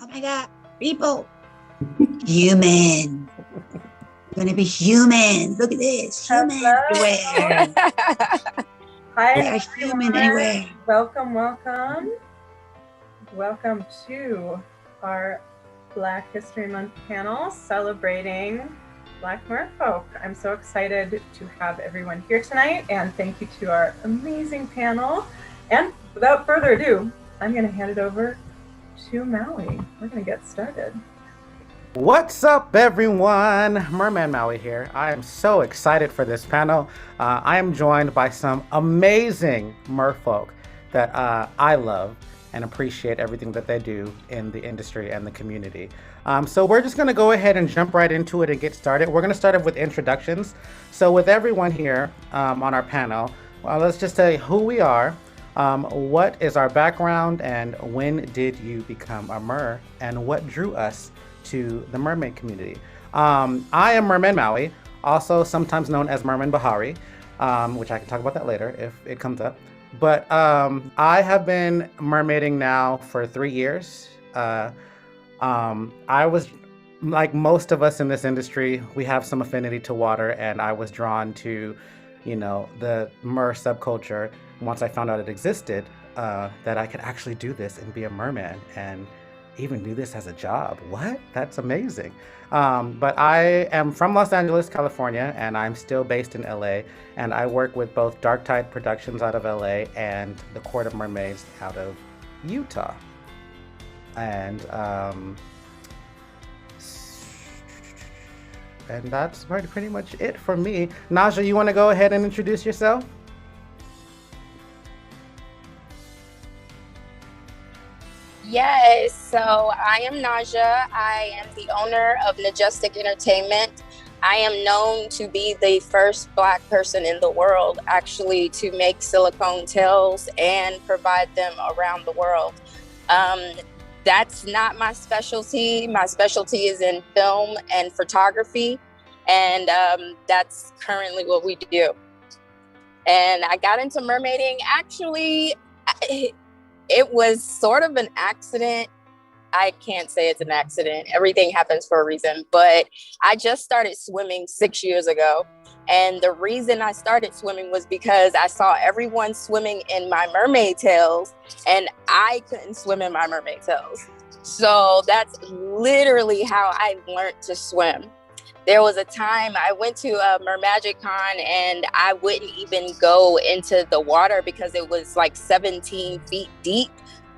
Oh my God, people, human. We're gonna be human. Look at this, human everywhere. Hi, They are human anywhere. welcome. Welcome to our Black History Month panel celebrating Black Merfolk. I'm so excited to have everyone here tonight, and thank you to our amazing panel. And without further ado, I'm going to hand it over to Maui. We're going to get started. What's up, everyone? Merman Maui here. I am so excited for this panel. I am joined by some amazing merfolk that I love and appreciate everything that they do in the industry and the community. So we're just going to go ahead and jump right into it and get started. We're going to start off with introductions. So with everyone here on our panel, let's just say who we are, what is our background, and when did you become a mer, and what drew us to the mermaid community. I am Merman Maui, also sometimes known as Merman Bahari, which I can talk about that later if it comes up. But I have been mermaiding now for 3 years. I was, like most of us in this industry, we have some affinity to water, and I was drawn to, the mer subculture once I found out it existed, that I could actually do this and be a merman and even do this as a job. What? That's amazing. But I am from Los Angeles, California, and I'm still based in LA. And I work with both Dark Tide Productions out of LA and the Court of Mermaids out of Utah. And that's pretty much it for me. Naja, you want to go ahead and introduce yourself? Yes, so I am Naja. I am the owner of Majestic Entertainment. I am known to be the first Black person in the world actually to make silicone tails and provide them around the world. That's not my specialty. My specialty is in film and photography, and that's currently what we do. And I got into mermaiding actually. It was sort of an accident. I can't say it's an accident. Everything happens for a reason. But I just started swimming 6 years ago. And the reason I started swimming was because I saw everyone swimming in my mermaid tails, and I couldn't swim in my mermaid tails. So that's literally how I learned to swim. There was a time I went to a Mermagicon and I wouldn't even go into the water because it was like 17 feet deep.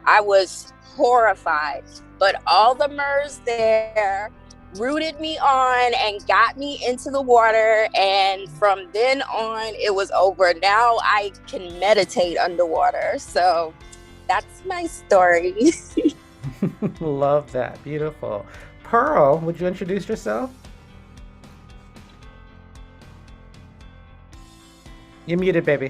I was horrified, but all the mers there rooted me on and got me into the water. And from then on, it was over. Now I can meditate underwater. So that's my story. Love that. Beautiful. Pearl, would you introduce yourself? You're muted, baby.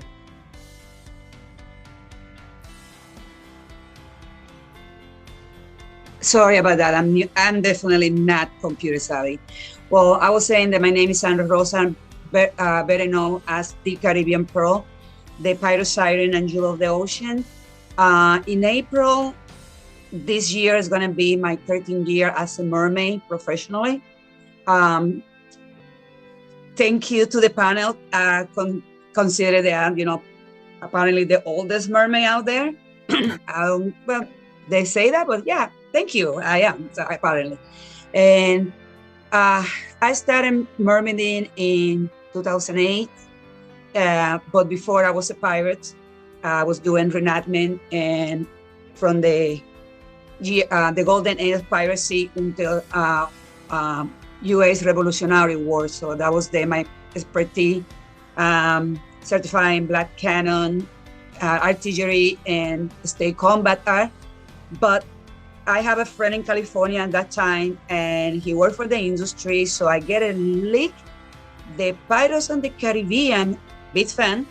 Sorry about that. I'm definitely not computer savvy. Well, I was saying that my name is Sandra Rosa, better known as the Caribbean Pearl, the pirate siren and jewel of the ocean. In April this year is going to be my 13th year as a mermaid professionally. Thank you to the panel. Consider that, apparently the oldest mermaid out there. Well, they say that, but yeah, thank you. I am, so apparently. And I started mermaiding in 2008. But before I was a pirate, I was doing reenactment and from the golden age of piracy until U.S. Revolutionary War. So that was my expertise. Certifying black cannon, artillery, and state combat art. But I have a friend in California at that time, and he worked for the industry. So I get a leak. The Pirates of the Caribbean, big fan,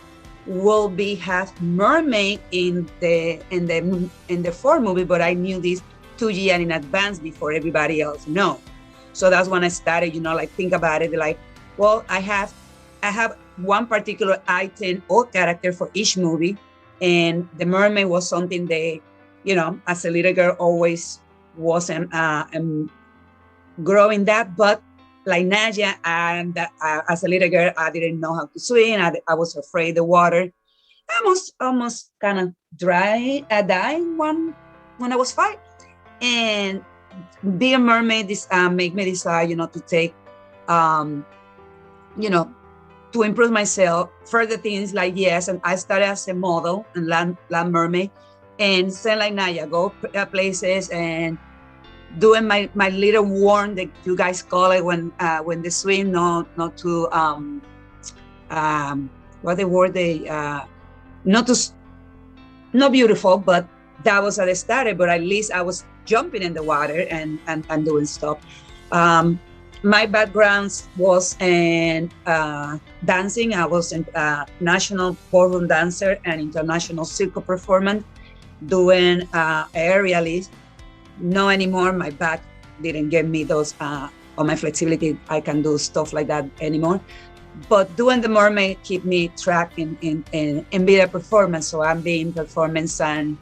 will be half mermaid in the fourth movie. But I knew this 2 years in advance before everybody else know. So that's when I started, think about it. Like, well, I have one particular item or character for each movie. And the mermaid was something they, as a little girl, always wasn't growing that, but like Naja, and as a little girl, I didn't know how to swim. I was afraid of the water. I almost kind of died when I was 5. And being a mermaid make me decide, to take, to improve myself, further things like, yes, and I started as a model and land mermaid, and same like Naya, go places and doing my little warm that you guys call it when they swim, not to what the word they not beautiful, but that was at the start. But at least I was jumping in the water and doing stuff. My background was in dancing. I was a national ballroom dancer and international circle performance, doing aerialist. No anymore. My back didn't give me those, or my flexibility. I can do stuff like that anymore. But doing the mermaid keep me track in being a performance. So I'm being performance and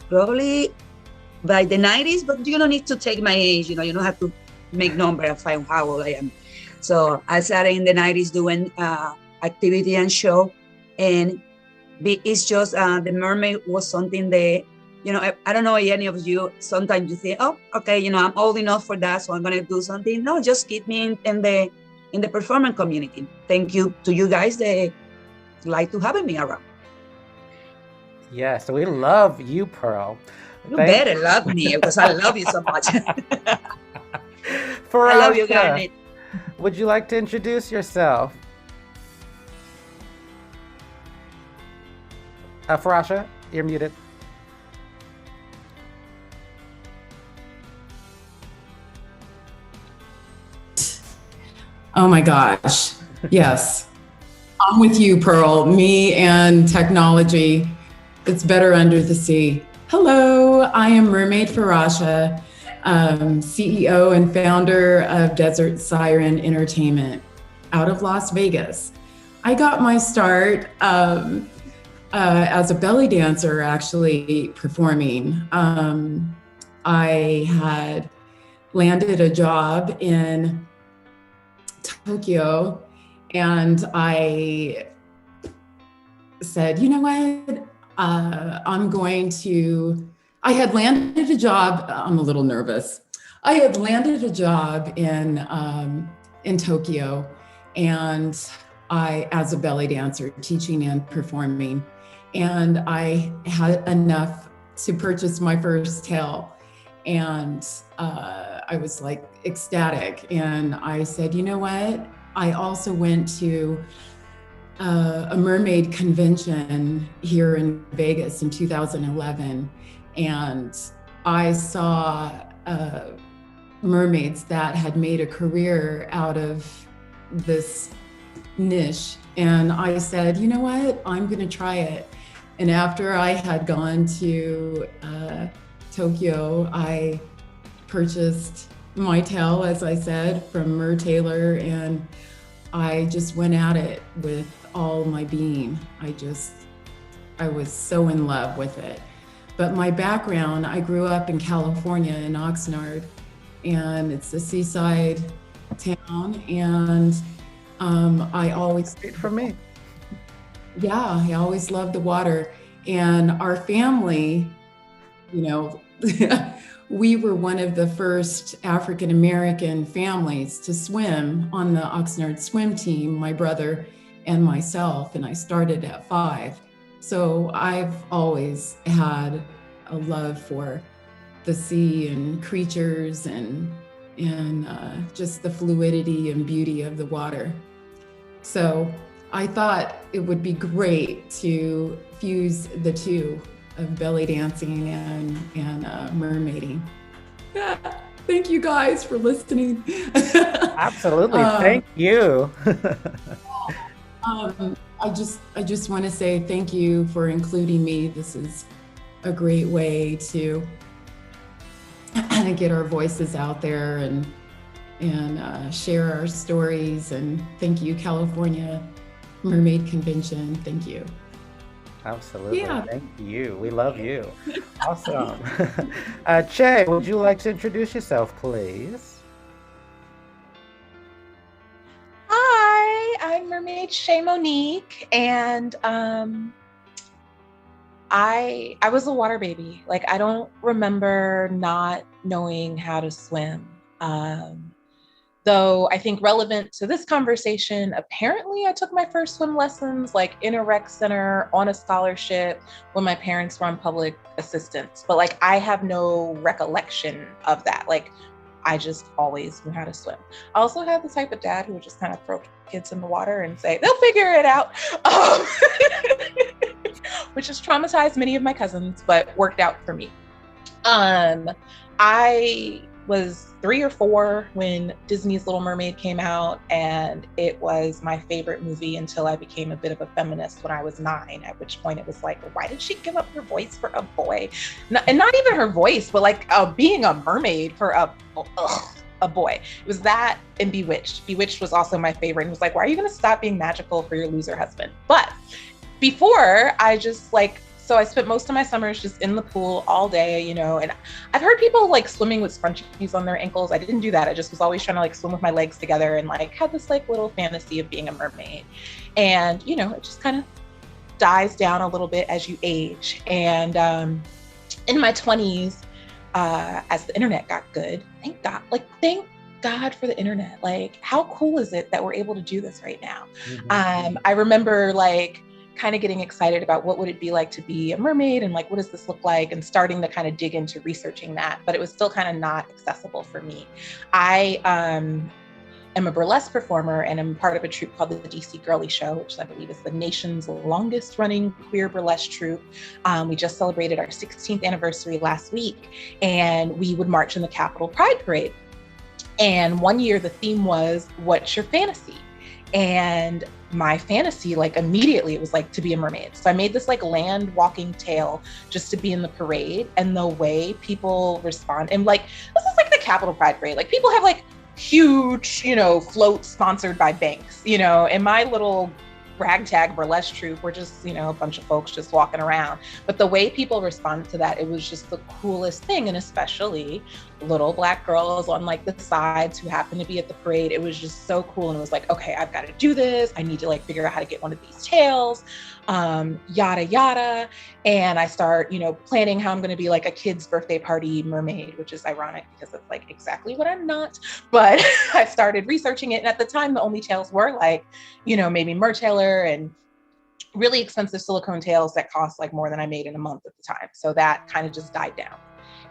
probably by the 90s, but you don't need to take my age. You don't have to make number and find how old I am. So I started in the 90s doing activity and show, and it's just the mermaid was something that, I don't know any of you, sometimes you think, oh, okay, I'm old enough for that, so I'm going to do something. No, just keep me in the performance community. Thank you to you guys that like to having me around. Yeah, so we love you, Pearl. You better love me because I love you so much. Farasha, I love you, Garnet. Would you like to introduce yourself? Farasha, you're muted. Oh my gosh. Yes. I'm with you, Pearl. Me and technology. It's better under the sea. Hello, I am Mermaid Farasha, CEO and founder of Desert Siren Entertainment out of Las Vegas. I got my start as a belly dancer, actually performing. I had landed a job in Tokyo, and I said, you know what, I had landed a job, I'm a little nervous. I had landed a job in Tokyo, and as a belly dancer, teaching and performing, and I had enough to purchase my first tail. And I was like ecstatic. And I said, you know what? I also went to a mermaid convention here in Vegas in 2011. And I saw mermaids that had made a career out of this niche. And I said, you know what? I'm going to try it. And after I had gone to Tokyo, I purchased my tail, as I said, from Mer Taylor, and I just went at it with all my being. I was so in love with it. But my background, I grew up in California in Oxnard, and it's a seaside town, and I always— Great for me. Yeah, I always loved the water. And our family, we were one of the first African-American families to swim on the Oxnard swim team, my brother and myself, and I started at 5. So I've always had a love for the sea and creatures and just the fluidity and beauty of the water. So I thought it would be great to fuse the two of belly dancing and mermaiding. Yeah, thank you guys for listening. Absolutely, thank you. I just want to say thank you for including me. This is a great way to get our voices out there and share our stories. And thank you, California Mermaid Convention. Thank you. Absolutely. Yeah. Thank you. We love you. Awesome. Che, would you like to introduce yourself, please? Hi, I'm Mermaid Shay Monique, and I was a water baby. Like, I don't remember not knowing how to swim. Though I think relevant to this conversation, apparently I took my first swim lessons like in a rec center on a scholarship when my parents were on public assistance. But like, I have no recollection of that. Like, I just always knew how to swim. I also had the type of dad who would just kind of throw kids in the water and say, they'll figure it out. Which has traumatized many of my cousins, but worked out for me. I was 3 or 4 when Disney's Little Mermaid came out, and it was my favorite movie until I became a bit of a feminist when I was 9, at which point it was like, why did she give up her voice for a boy? And not even her voice, but like being a mermaid for a boy. It was that and Bewitched. Bewitched was also my favorite. And it was like, why are you going to stop being magical for your loser husband? But before, I just like, so I spent most of my summers just in the pool all day, you know, and I've heard people like swimming with scrunchies on their ankles. I didn't do that. I just was always trying to like swim with my legs together and like had this like little fantasy of being a mermaid. And, you know, it just kind of dies down a little bit as you age. And in my 20s, as the internet got good, thank God for the internet. Like, how cool is it that we're able to do this right now? Mm-hmm. I remember like kind of getting excited about what would it be like to be a mermaid and like, what does this look like? And starting to kind of dig into researching that, but it was still kind of not accessible for me. I am a burlesque performer and I'm part of a troupe called the DC Girly Show, which I believe is the nation's longest running queer burlesque troupe. We just celebrated our 16th anniversary last week, and we would march in the Capitol Pride Parade. And one year the theme was, what's your fantasy? And my fantasy, like immediately, it was like to be a mermaid. So I made this like land walking tail just to be in the parade, and the way people respond, and like, this is like the Capitol Pride Parade. Like, people have like huge, you know, floats sponsored by banks, you know, and my little ragtag burlesque troupe, we're just, you know, a bunch of folks just walking around. But the way people responded to that, it was just the coolest thing. And especially little Black girls on like the sides who happened to be at the parade. It was just so cool. And it was like, okay, I've got to do this. I need to like figure out how to get one of these tails, yada, yada. And I start, you know, planning how I'm going to be like a kid's birthday party mermaid, which is ironic because it's like exactly what I'm not. But I started researching it. And at the time, the only tails were like, you know, maybe Mertailor and really expensive silicone tails that cost like more than I made in a month at the time. So that kind of just died down.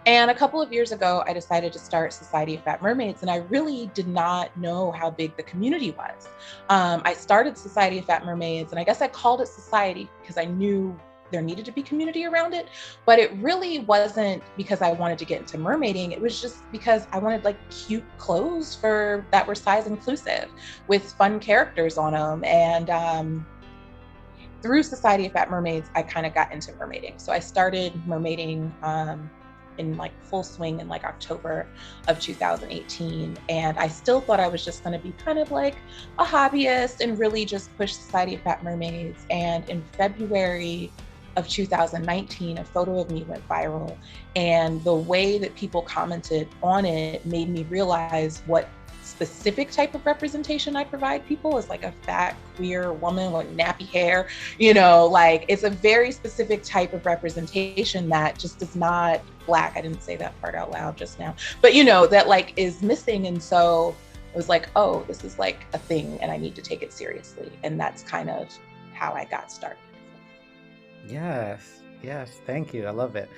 And a couple of years ago, I decided to start Society of Fat Mermaids, and I really did not know how big the community was. I started Society of Fat Mermaids, and I guess I called it Society because I knew there needed to be community around it, but it really wasn't because I wanted to get into mermaiding. It was just because I wanted like cute clothes that were size inclusive with fun characters on them. And through Society of Fat Mermaids, I kind of got into mermaiding. So I started mermaiding in like full swing in like October of 2018. And I still thought I was just going to be kind of like a hobbyist and really just push Society of Fat Mermaids. And in February of 2019, a photo of me went viral. And the way that people commented on it made me realize what specific type of representation I provide people is like a fat queer woman with nappy hair, you know, like it's a very specific type of representation that just is not Black. I didn't say that part out loud just now, but you know, that like is missing. And so it was like, oh, this is like a thing and I need to take it seriously. And that's kind of how I got started. Yes, thank you. I love it.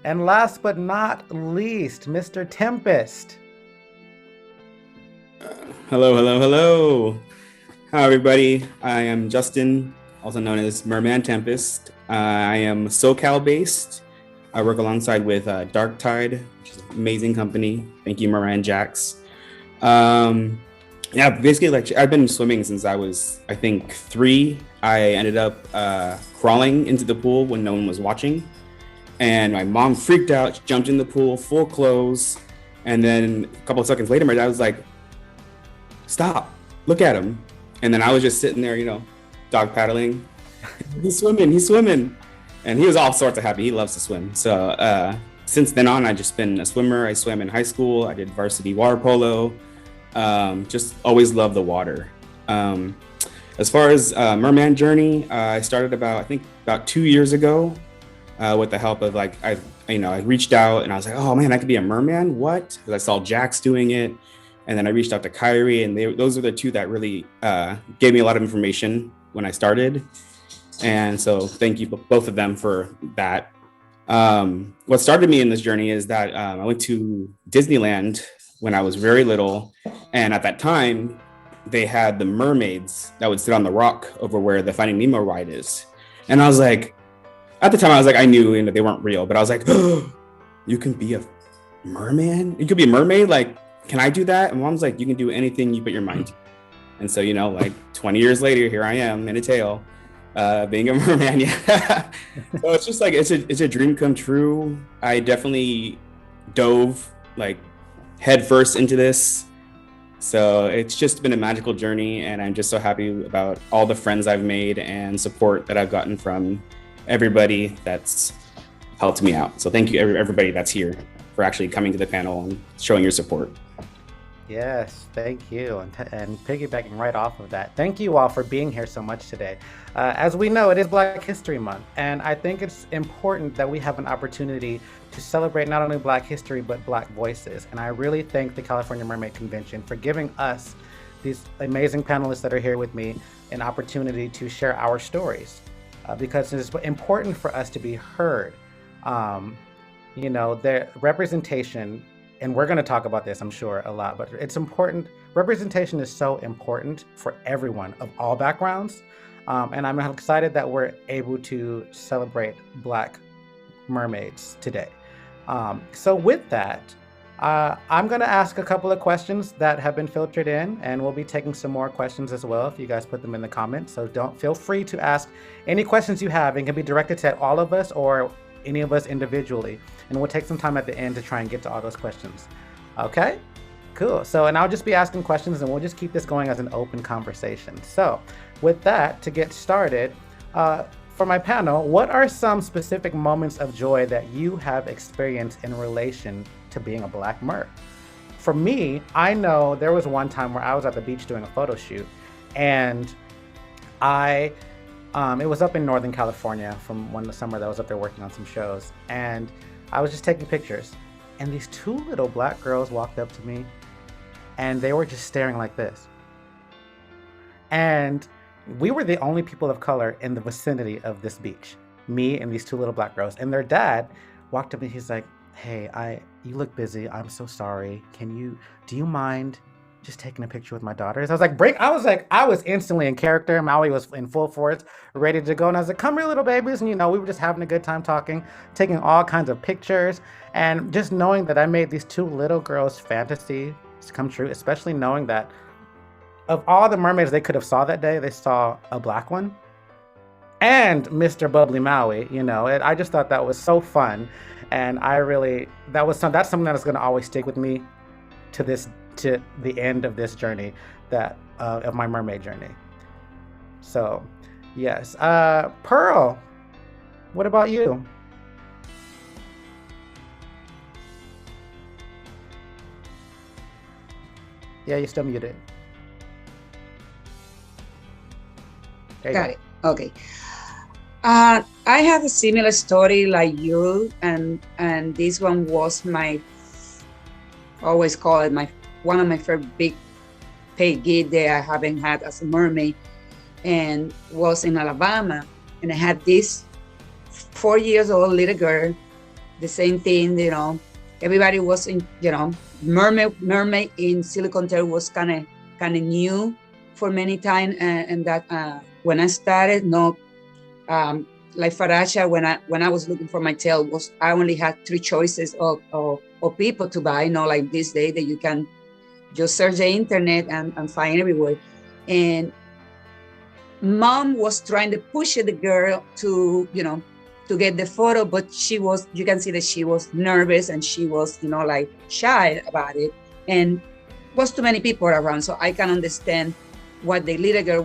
And last but not least, Mr. Tempest. Hello. Hi, everybody. I am Justin, also known as Merman Tempest. I am SoCal based. I work alongside with Dark Tide, which is an amazing company. Thank you, Merman Jax. Basically, like I've been swimming since I was, I think, 3. I ended up crawling into the pool when no one was watching. And my mom freaked out, she jumped in the pool, full clothes. And then a couple of seconds later, my dad was like, stop, look at him. And then I was just sitting there, you know, dog paddling. He's swimming. And he was all sorts of happy. He loves to swim. So since then on, I've just been a swimmer. I swam in high school. I did varsity water polo. Just always loved the water. As far as merman journey, I started about 2 years ago with the help of I reached out and I was like, oh man, I could be a merman. What? Because I saw Jax doing it. And then I reached out to Kyrie, and those are the two that really gave me a lot of information when I started. And so thank you both of them for that. What started me in this journey is that I went to Disneyland when I was very little. And at that time, they had the mermaids that would sit on the rock over where the Finding Nemo ride is. And I was like, at the time, I was like, I knew they weren't real, but I was like, oh, you can be a merman? You could be a mermaid? Like, can I do that? And Mom's like, you can do anything you put your mind to. And so, 20 years later, here I am in a tail, being a merman. Yeah. So it's just it's a dream come true. I definitely dove head first into this. So it's just been a magical journey, and I'm just so happy about all the friends I've made and support that I've gotten from everybody that's helped me out. So thank you everybody that's here for actually coming to the panel and showing your support. Yes, thank you. And piggybacking right off of that, thank you all for being here so much today. As we know, it is Black History Month, and I think it's important that we have an opportunity to celebrate not only Black history, but Black voices. And I really thank the California Mermaid Convention for giving us, these amazing panelists that are here with me, an opportunity to share our stories, because it's important for us to be heard. The representation, and we're going to talk about this, I'm sure, a lot, but it's important. Representation is so important for everyone of all backgrounds. And I'm excited that we're able to celebrate Black mermaids today. So with that, I'm going to ask a couple of questions that have been filtered in, and we'll be taking some more questions as well if you guys put them in the comments. So feel free to ask any questions you have. It can be directed to all of us or any of us individually, and we'll take some time at the end to try and get to all those questions. Okay, cool. So, and I'll just be asking questions, and we'll just keep this going as an open conversation. So with that, to get started, for my panel, what are some specific moments of joy that you have experienced in relation to being a Black mer? For me, I know there was one time where I was at the beach doing a photo shoot, and it was up in Northern California from the summer that I was up there working on some shows, and I was just taking pictures, and these two little Black girls walked up to me, and they were just staring like this. And we were the only people of color in the vicinity of this beach, me and these two little Black girls, and their dad walked up and he's like, hey, you look busy. I'm so sorry. Do you mind just taking a picture with my daughters? I was instantly in character. Maui was in full force, ready to go. And I was like, come here, little babies. And, we were just having a good time talking, taking all kinds of pictures. And just knowing that I made these two little girls' fantasies come true, especially knowing that of all the mermaids they could have saw that day, they saw a Black one. And Mr. Bubbly Maui, I just thought that was so fun. And that's something that is going to always stick with me to the end of this journey, of my mermaid journey. So, yes. Pearl, what about you? Yeah, you're still muted. Got it. Okay. I have a similar story like you, and this one was always call it one of my first big paid gig that I haven't had as a mermaid, and was in Alabama. And I had this 4 years old little girl, the same thing, everybody was in, mermaid in Silicon Valley was kind of new for many time. And that when I started, like Faracha, when I was looking for my tail, I only had 3 choices of people to buy, like this day that you can just search the internet and find everywhere. And Mom was trying to push the girl to get the photo, but you can see that she was nervous and she was, shy about it. And was too many people around, so I can understand what the little girl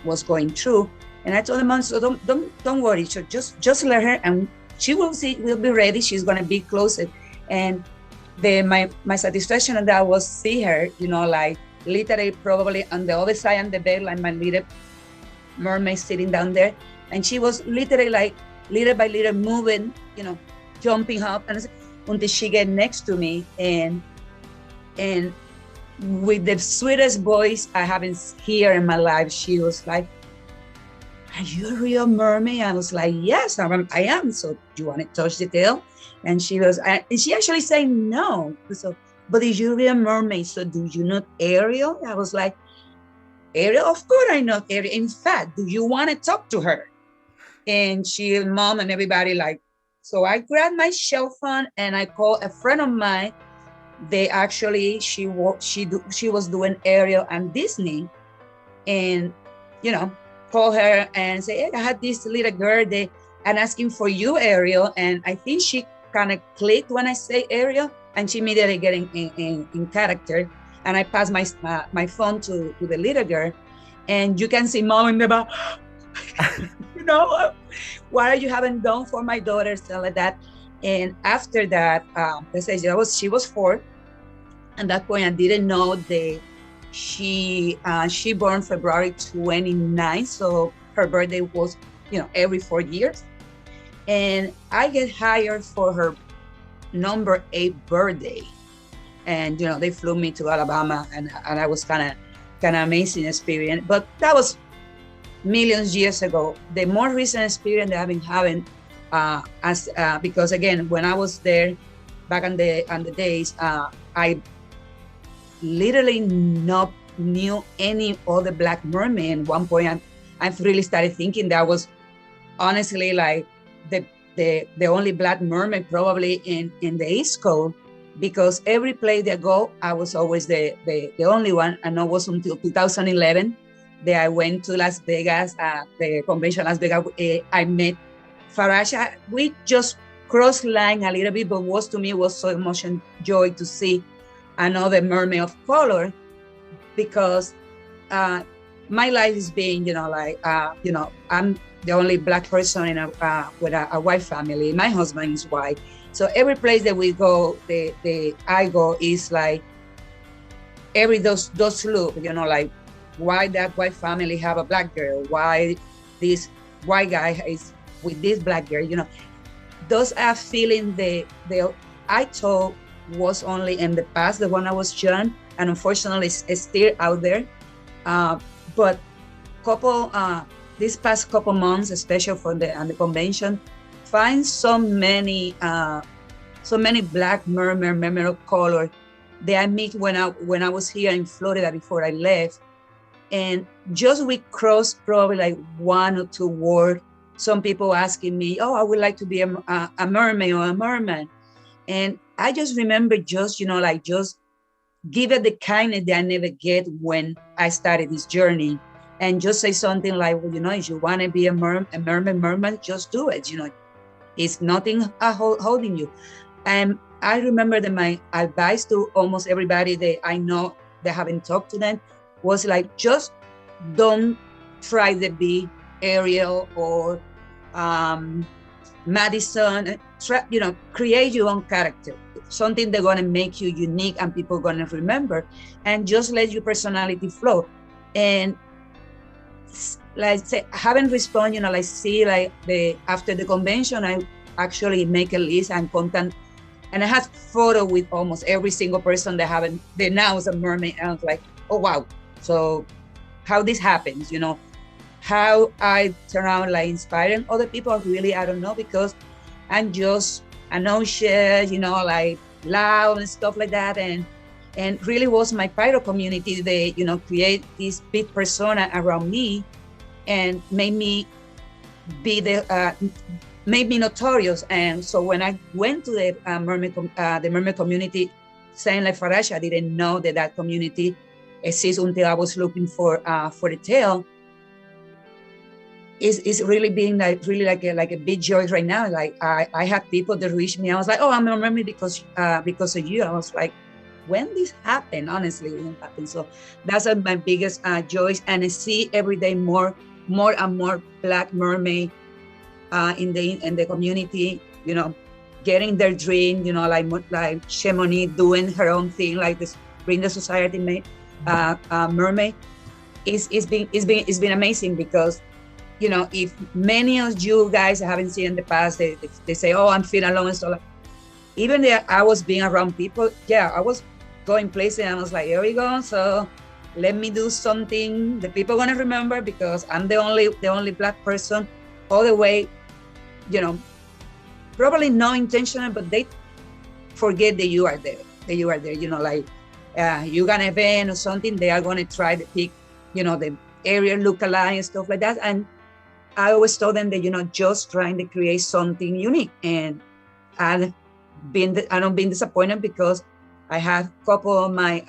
was going through. And I told the mom, so don't worry, so just let her, and she will be ready. She's gonna be closer. And my satisfaction on that was see her, like literally probably on the other side of the bed, like my little mermaid sitting down there, and she was literally like little by little moving, jumping up, and until she get next to me, and with the sweetest voice I haven't heard in my life, she was like, "Are you a real mermaid?" I was like, "Yes, I am. So do you want to touch the tail?" And she was, and she actually said no. So, but is you a real mermaid? So do you know Ariel? I was like, Ariel, of course I know Ariel. In fact, do you want to talk to her? And mom and everybody like, so I grabbed my cell phone and I called a friend of mine. They actually, she was doing Ariel and Disney, and call her and say, hey, I had this little girl, and asking for you, Ariel. And I think she kind of clicked when I say Ariel, and she immediately get in character. And I passed my phone to the little girl, and you can see mom in the back, what are you having done for my daughter, stuff like that. And after that, she was 4. At that point, I didn't know she born February 29th, so her birthday was, every 4 years. And I get hired for her number 8 birthday. And, they flew me to Alabama, and I was kind of amazing experience. But that was millions years ago. The more recent experience that I've been having, because again, when I was there back on the days, I literally not knew any other Black mermaid. At one point, I really started thinking that was honestly like the only Black mermaid probably in the East Coast, because every place they go, I was always the only one. And it was until 2011 that I went to Las Vegas, the convention Las Vegas. I met Farasha. We just crossed line a little bit, but to me was so much joy to see another mermaid of color, because my life is being, I'm the only Black person with a white family. My husband is white. So every place that we go, I go is like those look, like why that white family have a Black girl? Why this white guy is with this Black girl? Those are feeling I thought was only in the past, the one I was young, and unfortunately it's still out there. But these past couple months, especially for the convention, find so many Black mermaid of color that I meet when I was here in Florida before I left. And just we crossed probably like 1 or 2 words. Some people asking me, oh, I would like to be a mermaid or a merman. And I just remember just give it the kindness that I never get when I started this journey. And just say something like, well, if you want to be a merman, just do it. It's nothing holding you. And I remember that my advice to almost everybody that I know that haven't talked to them was like, just don't try to be Ariel or Madison. Create your own character, something that's going to make you unique and people going to remember, and just let your personality flow. And like say, haven't responded, after the convention, I actually make a list and contact, and I have photo with almost every single person that now is a mermaid. And I was like, oh wow. So how this happens, how I turn out like inspiring other people, really, I don't know, because I'm just anxious, like loud and stuff like that. And really was my pyro community, they, create this big persona around me and made me be made me notorious. And so when I went to the mermaid community, saying like Farasha, I didn't know that community exists until I was looking for the tail. It's really being like a big joy right now. Like I had people that reached me. I was like, oh, I'm a mermaid because of you. I was like, when this happened? Honestly, it didn't happen. So that's my biggest joy. And I see every day more more and more Black mermaid in the community, getting their dream, like Chamonix doing her own thing, like this Bring the Society mermaid. It's been amazing because, if many of you guys haven't seen in the past, they say, oh, I'm feeling alone and so even there, I was being around people. Yeah, I was going places and I was like, here we go. So let me do something the people are gonna remember because I'm the only Black person all the way, probably no intentional, but they forget that you are there. You got an event or something, they are gonna try to pick, the area lookalike and stuff like that. And I always told them that, just trying to create something unique. And I don't been disappointed because I have a couple of my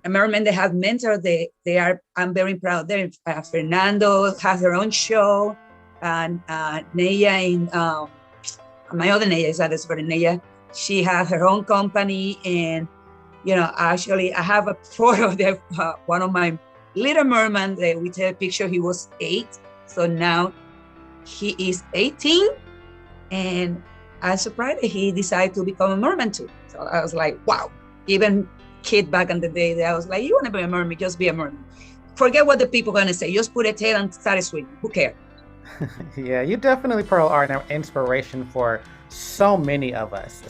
mermen that have mentors. I'm very proud. Fernando has her own show, and Neya in my other Neya is Neya. She has her own company, and actually I have a photo of one of my little merman. We take a picture. He was 8, so now he is 18, and I'm surprised that he decided to become a merman too. So I was like, wow. Even kid back in the day, I was like, you want to be a merman, just be a merman. Forget what the people are going to say. Just put a tail and start swimming. Who cares? Yeah, you definitely, Pearl, are an inspiration for so many of us.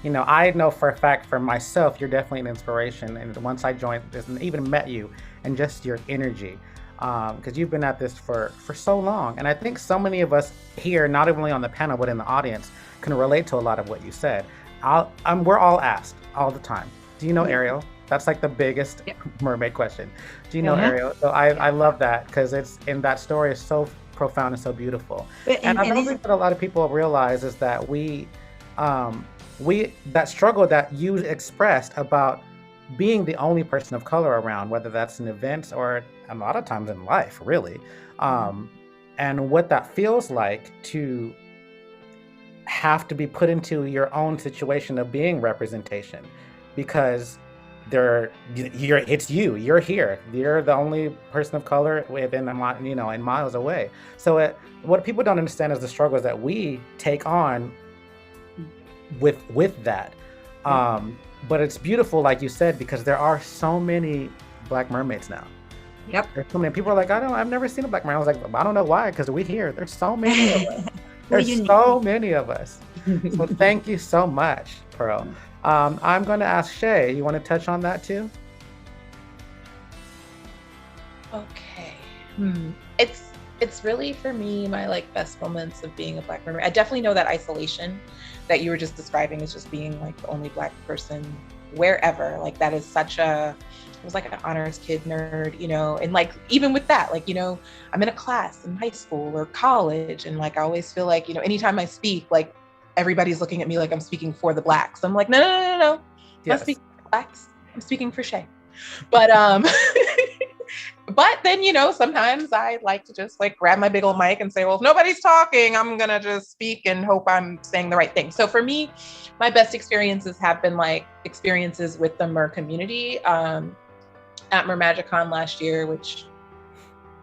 I know for a fact for myself, you're definitely an inspiration. And once I joined this and even met you and just your energy, because you've been at this for so long. And I think so many of us here, not only on the panel, but in the audience, can relate to a lot of what you said. We're all asked all the time, do you know Ariel? That's like the biggest mermaid question. Do you know Ariel? So I love that because that story is so profound and so beautiful. And I don't think that a lot of people realize is that that struggle that you expressed about being the only person of color around, whether that's in events or a lot of times in life, really, and what that feels like to have to be put into your own situation of being representation, because you're here, you're the only person of color within in miles away. So what people don't understand is the struggles that we take on with that. But it's beautiful, like you said, because there are so many Black mermaids now. Yep. There's so many people are like, I've never seen a Black mermaid. I was like, I don't know why, because we here. There's so many of us. There's so many of us. So thank you so much, Pearl. I'm going to ask Shay. You want to touch on that too? Okay. It's really, for me, my best moments of being a Black mermaid. I definitely know that isolation that you were just describing as just being the only Black person wherever. That is I was an honors kid nerd, and even with that, I'm in a class in high school or college, and I always feel anytime I speak, everybody's looking at me like I'm speaking for the Blacks. I'm like, no. Yes. I'm not speaking for Blacks. I'm speaking for Shay. But but then, sometimes I like to just grab my big old mic and say, well, if nobody's talking, I'm going to just speak and hope I'm saying the right thing. So for me, my best experiences have been experiences with the Mer community at Mermagicon last year, which,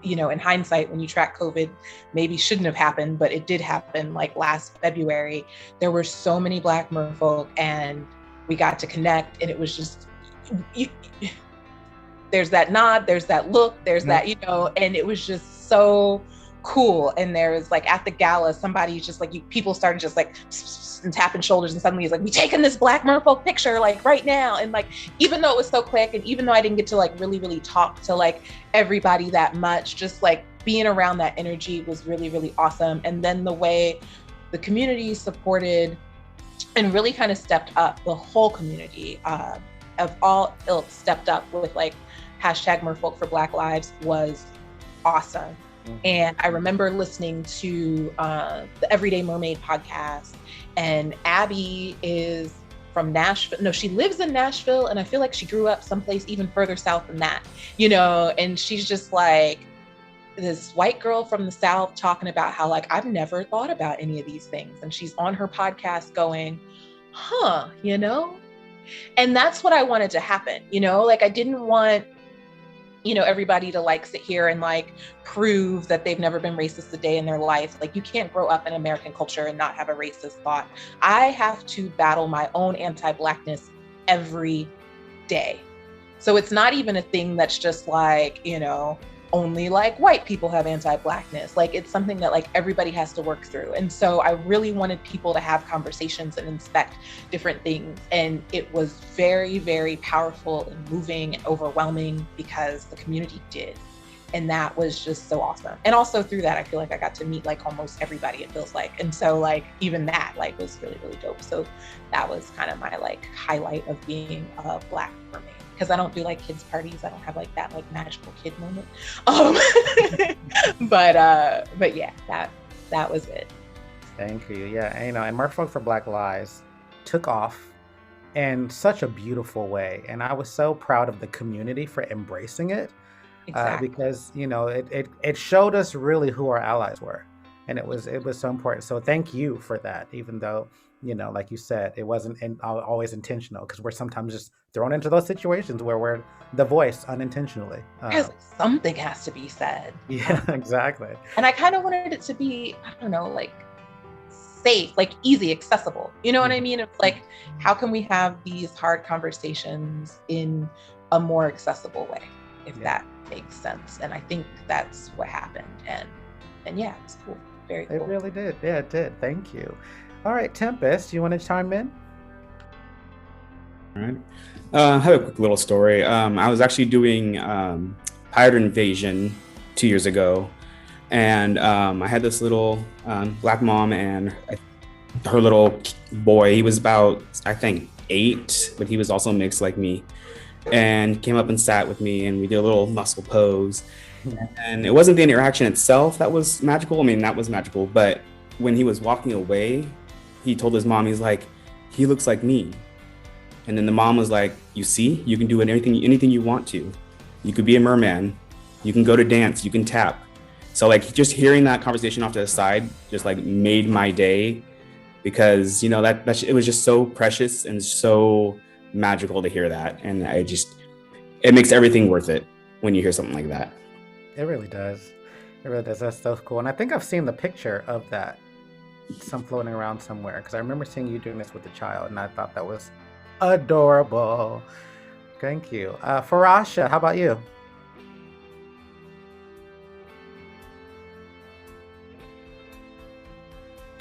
in hindsight, when you track COVID, maybe shouldn't have happened, but it did happen last February. There were so many Black merfolk and we got to connect, and it was just, there's that nod, there's that look, there's that, and it was just so cool. And there's at the gala, somebody just people started just and tapping shoulders, and suddenly it's we taking this Black merfolk picture right now. And even though it was so quick, and even though I didn't get to really, really talk to everybody that much, just being around that energy was really, really awesome. And then the way the community supported and really kind of stepped up, the whole community of all ilks stepped up with hashtag Merfolk for Black Lives was awesome. And I remember listening to the Everyday Mermaid podcast, and Abby is from Nashville. No, she lives in Nashville, and I feel she grew up someplace even further south than that, and she's just this white girl from the South talking about how I've never thought about any of these things. And she's on her podcast going, and that's what I wanted to happen. I didn't want everybody to like sit here and like prove that they've never been racist a day in their life. Like, you can't grow up in American culture and not have a racist thought. I have to battle my own anti-Blackness every day. So it's not even a thing that's just like, only like white people have anti-Blackness. Like, it's something that like everybody has to work through. And so I really wanted people to have conversations and inspect different things. And it was very, very powerful and moving and overwhelming because the community did. And that was just so awesome. And also through that, I feel like I got to meet like almost everybody, it feels like. And so like even that like was really, really dope. So that was kind of my like highlight of being a Black mermaid. Because I don't do like kids parties. I don't have like that like magical kid moment. But yeah, that was it. Thank you. Yeah, and Merfolk for Black Lives took off in such a beautiful way, and I was so proud of the community for embracing it. Exactly. Because it showed us really who our allies were, and it was so important. So thank you for that, even though like you said, it wasn't always intentional, because we're sometimes just thrown into those situations where we're the voice unintentionally. Because something has to be said. Yeah, exactly. And I kind of wanted it to be, I don't know, like safe, like easy, accessible. You know what I mean? It's like, how can we have these hard conversations in a more accessible way, if that makes sense? And I think that's what happened. And yeah, it's cool. Very cool. It really did. Yeah, it did. Thank you. All right, Tempest, you want to chime in? All right. I have a quick little story. I was actually doing Pirate Invasion 2 years ago, and I had this little Black mom and her little boy. He was about, I think, 8, but he was also mixed like me, and came up and sat with me, and we did a little muscle pose. And it wasn't the interaction itself that was magical. I mean, that was magical, but when he was walking away, he told his mom, he's like, he looks like me. And then the mom was like, you see, you can do anything you want to. You could be a merman. You can go to dance. You can tap. So like just hearing that conversation off to the side just like made my day, because that it was just so precious and so magical to hear that. And it makes everything worth it when you hear something like that. It really does. It really does. That's so cool. And I think I've seen the picture of that, some floating around somewhere, because I remember seeing you doing this with a child, and I thought that was adorable. Thank you. Farasha, how about you?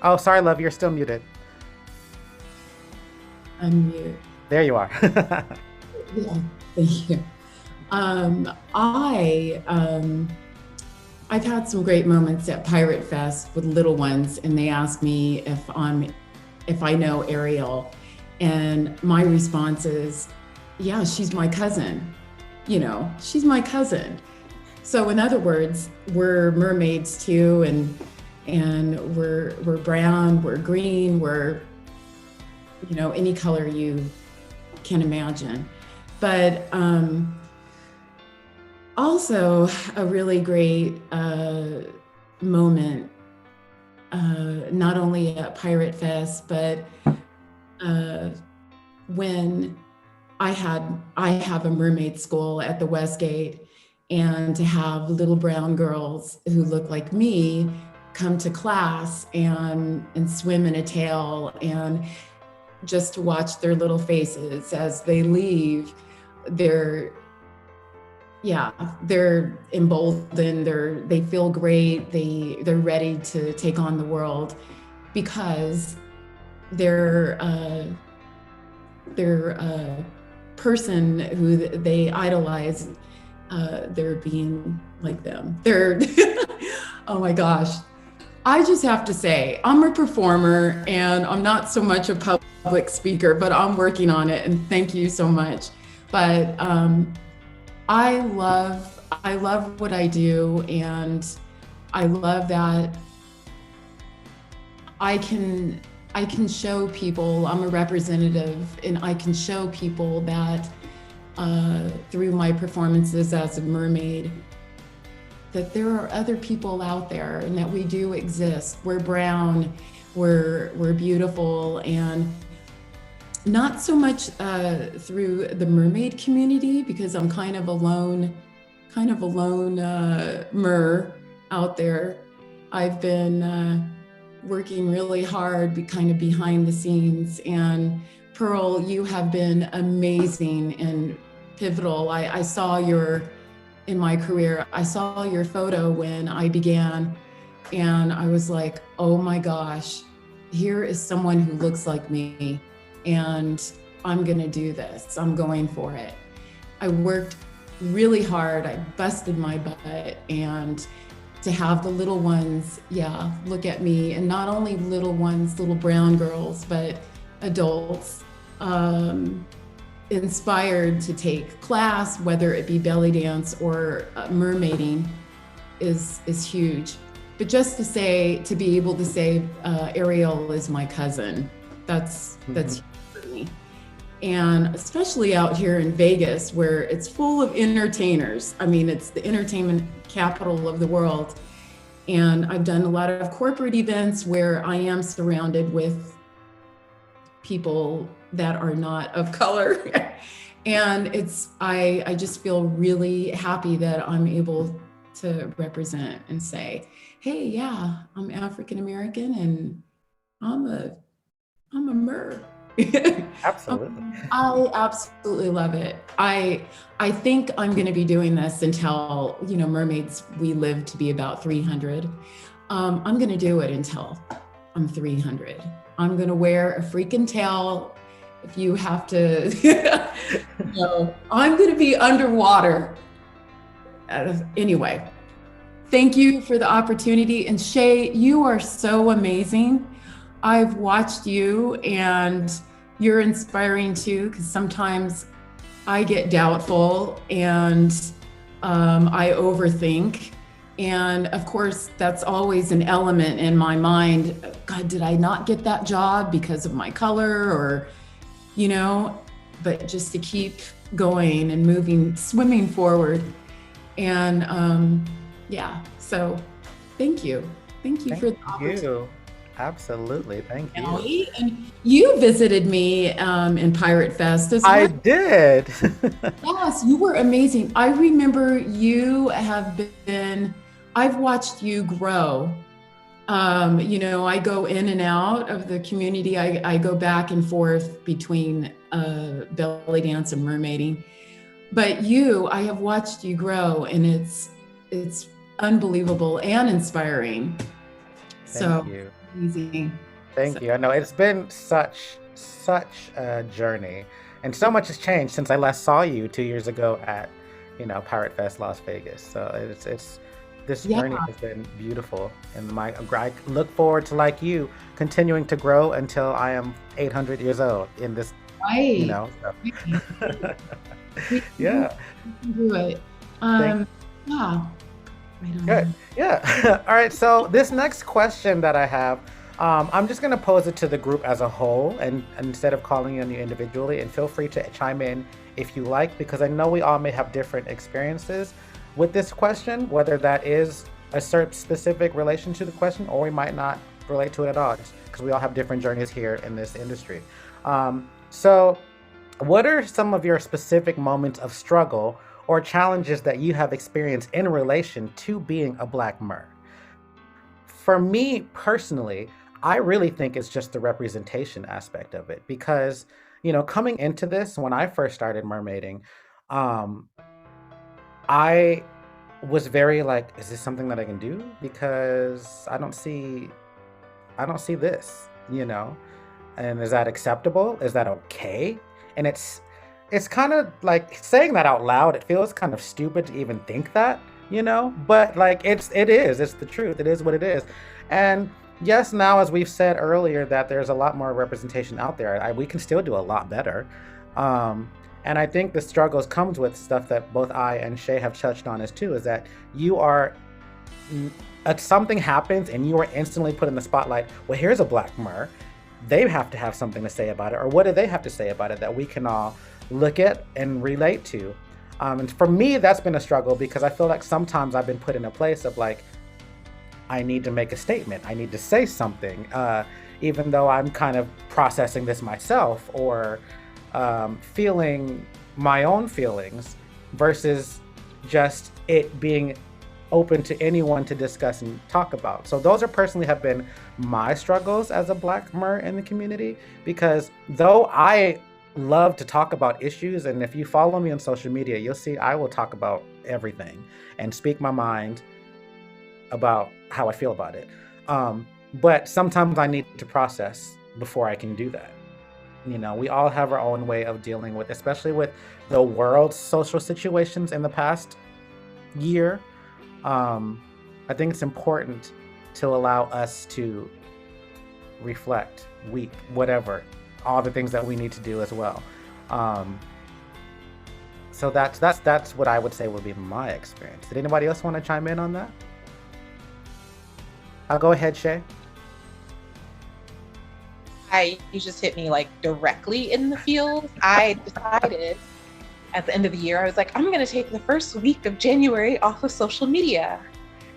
Oh, sorry, love, you're still muted. Unmute. There you are. Yeah, thank you. I've had some great moments at Pirate Fest with little ones, and they ask me if I know Ariel, and my response is, yeah, she's my cousin. She's my cousin. So in other words, we're mermaids too, and we're brown, we're green, we're any color you can imagine. But also a really great moment, not only at Pirate Fest, but when I have a mermaid school at the Westgate, and to have little brown girls who look like me come to class and swim in a tail, and just to watch their little faces as they leave, they're emboldened, they feel great, they're ready to take on the world, because they're a person who they idolize, they're being like them. They're oh my gosh. I just have to say, I'm a performer and I'm not so much a public speaker, but I'm working on it, and thank you so much. But I love what I do, and I love that I can show people I'm a representative, and I can show people that through my performances as a mermaid, that there are other people out there, and that we do exist. We're brown, we're beautiful, and not so much through the mermaid community, because I'm kind of a lone kind of a lone mer out there. I've been working really hard, kind of behind the scenes. And Pearl, you have been amazing and pivotal. I saw in my career, I saw your photo when I began, and I was like, oh my gosh, here is someone who looks like me, and I'm gonna do this. I'm going for it. I worked really hard. I busted my butt, and to have the little ones, look at me, and not only little ones, little brown girls, but adults, inspired to take class, whether it be belly dance or mermaiding, is huge. But just to be able to say Ariel is my cousin, that's huge for me. And especially out here in Vegas, where it's full of entertainers. I mean, it's the entertainment capital of the world. And I've done a lot of corporate events where I am surrounded with people that are not of color. And I just feel really happy that I'm able to represent and say, hey, yeah, I'm African American and I'm a mer. Absolutely. I absolutely love it. I think I'm going to be doing this until, mermaids, we live to be about 300. I'm going to do it until I'm 300. I'm going to wear a freaking tail. If you have to, I'm going to be underwater. Anyway, thank you for the opportunity. And Shay, you are so amazing. I've watched you and you're inspiring too, because sometimes I get doubtful and I overthink. And of course, that's always an element in my mind. God, did I not get that job because of my color or, but just to keep going and moving, swimming forward. And so thank you. Thank you for the opportunity. Absolutely. Thank you. And you visited me in Pirate Fest as well. I did. Yes, you were amazing. I remember I've watched you grow. I go in and out of the community. I go back and forth between belly dance and mermaiding. But I have watched you grow, and it's unbelievable and inspiring. Thank you. Easy. Thank you. I know it's been such a journey, and so much has changed since I last saw you 2 years ago at, Pirate Fest Las Vegas. So this journey has been beautiful, and I look forward to, like you, continuing to grow until I am 800 years old in this. Right. So. Yeah. Do it. Yeah. Good. Yeah. All right. So this next question that I have, I'm just going to pose it to the group as a whole, and instead of calling on you individually, and feel free to chime in if you like, because I know we all may have different experiences with this question, whether that is a certain specific relation to the question, or we might not relate to it at all, because we all have different journeys here in this industry. So what are some of your specific moments of struggle or challenges that you have experienced in relation to being a Black mer? For me personally, I really think it's just the representation aspect of it, because, coming into this, when I first started mermaiding, I was very like, is this something that I can do? Because I don't see this, and is that acceptable? Is that okay? And it's kind of like saying that out loud. It feels kind of stupid to even think that, but like it's the truth. It is what it is. And yes, now, as we've said earlier, that there's a lot more representation out there. We can still do a lot better. And I think the struggles comes with stuff that both I and Shay have touched on is that something happens and you are instantly put in the spotlight. Well, here's a Black mer. They have to have something to say about it, or what do they have to say about it that we can all look at and relate to? And for me, that's been a struggle, because I feel like sometimes I've been put in a place of like, I need to make a statement. I need to say something, even though I'm kind of processing this myself, or feeling my own feelings, versus just it being open to anyone to discuss and talk about. So those are personally have been my struggles as a Black mer in the community, because though I love to talk about issues, and if you follow me on social media, you'll see I will talk about everything and speak my mind about how I feel about it. But sometimes I need to process before I can do that. You know, we all have our own way of dealing with, especially with the world's social situations in the past year. I think it's important to allow us to reflect, weep, whatever, all the things that we need to do as well. So that's what I would say would be my experience. Did anybody else want to chime in on that? I'll go ahead, Shay. You just hit me like directly in the feels. I decided at the end of the year, I was like, I'm going to take the first week of January off of social media.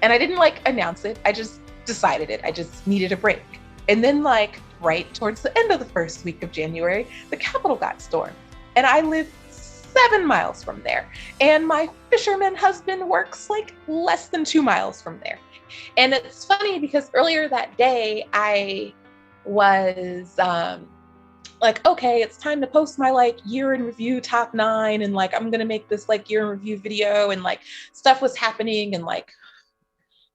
And I didn't like announce it. I just decided it. I just needed a break. And then like right towards the end of the first week of January, the Capitol got stormed. And I live 7 miles from there. And my fisherman husband works like less than 2 miles from there. And it's funny because earlier that day, I was like, okay, it's time to post my like year in review top 9, and like I'm gonna make this like year in review video, and like stuff was happening and like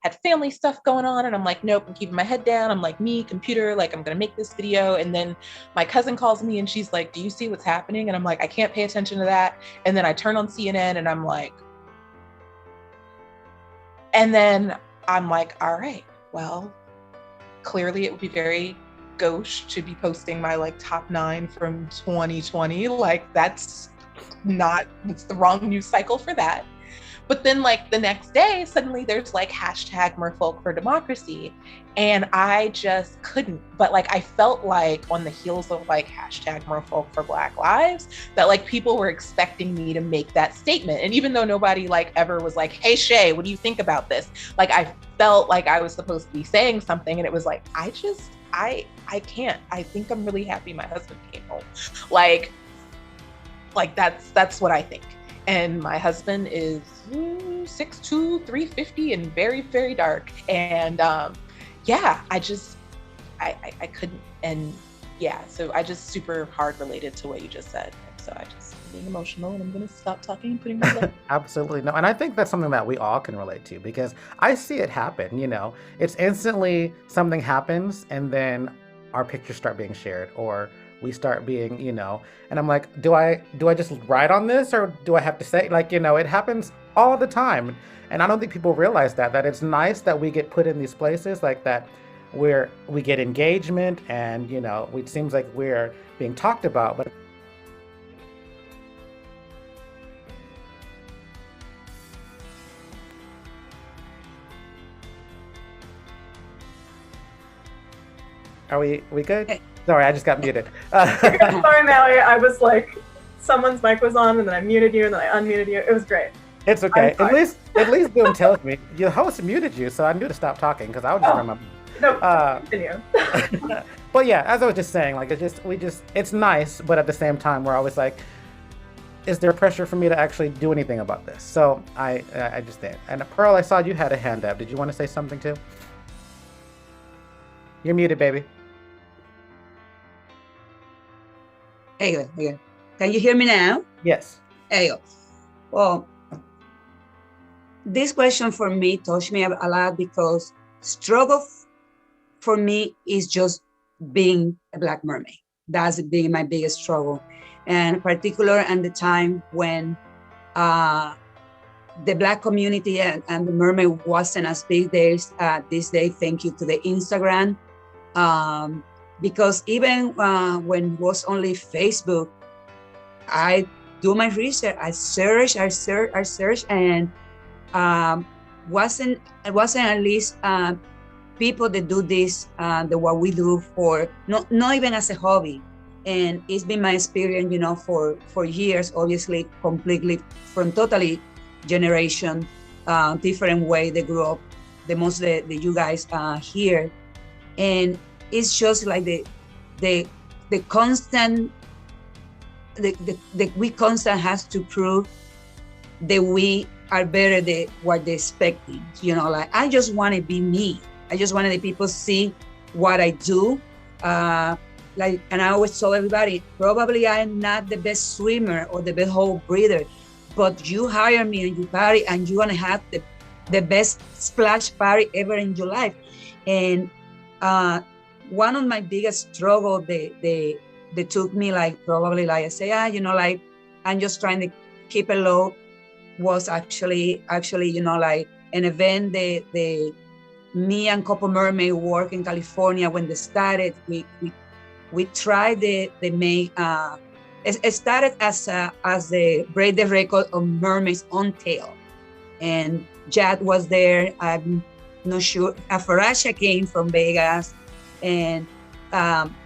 had family stuff going on, and I'm like, nope, I'm keeping my head down. I'm like, me, computer, like I'm gonna make this video. And then my cousin calls me and she's like, do you see what's happening? And I'm like, I can't pay attention to that. And then I turn on CNN and I'm like, all right, well, clearly it would be very gauche to be posting my like top 9 from 2020. Like it's the wrong news cycle for that. But then like the next day, suddenly there's like hashtag Merfolk for democracy. And I just couldn't, but like, I felt like on the heels of like hashtag Merfolk for Black Lives, that like people were expecting me to make that statement. And even though nobody like ever was like, hey Shay, what do you think about this? Like, I felt like I was supposed to be saying something. And it was like, I can't. I think I'm really happy my husband came home. Like that's what I think. And my husband is 6'2", 350 and very, very dark. And yeah, I couldn't. And yeah, so I just super hard related to what you just said. So I just being emotional, and I'm going to stop talking and putting my lip. Absolutely. No. And I think that's something that we all can relate to, because I see it happen, you know, it's instantly something happens and then our pictures start being shared, or we start being, you know, and I'm like, do I just write on this, or do I have to say, like, you know, it happens all the time. And I don't think people realize that it's nice that we get put in these places like that, where we get engagement and, you know, it seems like we're being talked about. But are we good? Sorry, I just got muted. Sorry, Mallory. I was like, someone's mic was on, and then I muted you, and then I unmuted you. It was great. It's okay. At least Boom tells me your host muted you, so I knew to stop talking because I was just remember. No, continue. But yeah, as I was just saying, like it's nice, but at the same time, we're always like, is there pressure for me to actually do anything about this? So I just did. And Pearl, I saw you had a hand up. Did you want to say something too? You're muted, baby. There you go. Can you hear me now? Yes. There you go. Well, this question for me touched me a lot, because struggle for me is just being a Black mermaid. That's been my biggest struggle. And particular at the time when the Black community and the mermaid wasn't as big this day, thank you to the Instagram. Because even when it was only Facebook, I do my research, I search, and wasn't at least people that do this, what we do for, not even as a hobby. And it's been my experience, you know, for years, obviously, completely from totally generation, different way they grew up, the most that you guys here. And it's just like the constant, we constant has to prove that we are better than what they're expecting. Like I just want to be me. I just want the people see what I do. And I always tell everybody, probably I am not the best swimmer or the best whole breather, but you hire me and you party and you're gonna have the best splash party ever in your life. And one of my biggest struggle, they took me like probably like I say, like I'm just trying to keep it low, was actually like an event me and couple mermaid work in California. When they started, we tried the make it started as the break the record of mermaids on tail, and Jad was there. I'm not sure. Farasha came from Vegas, and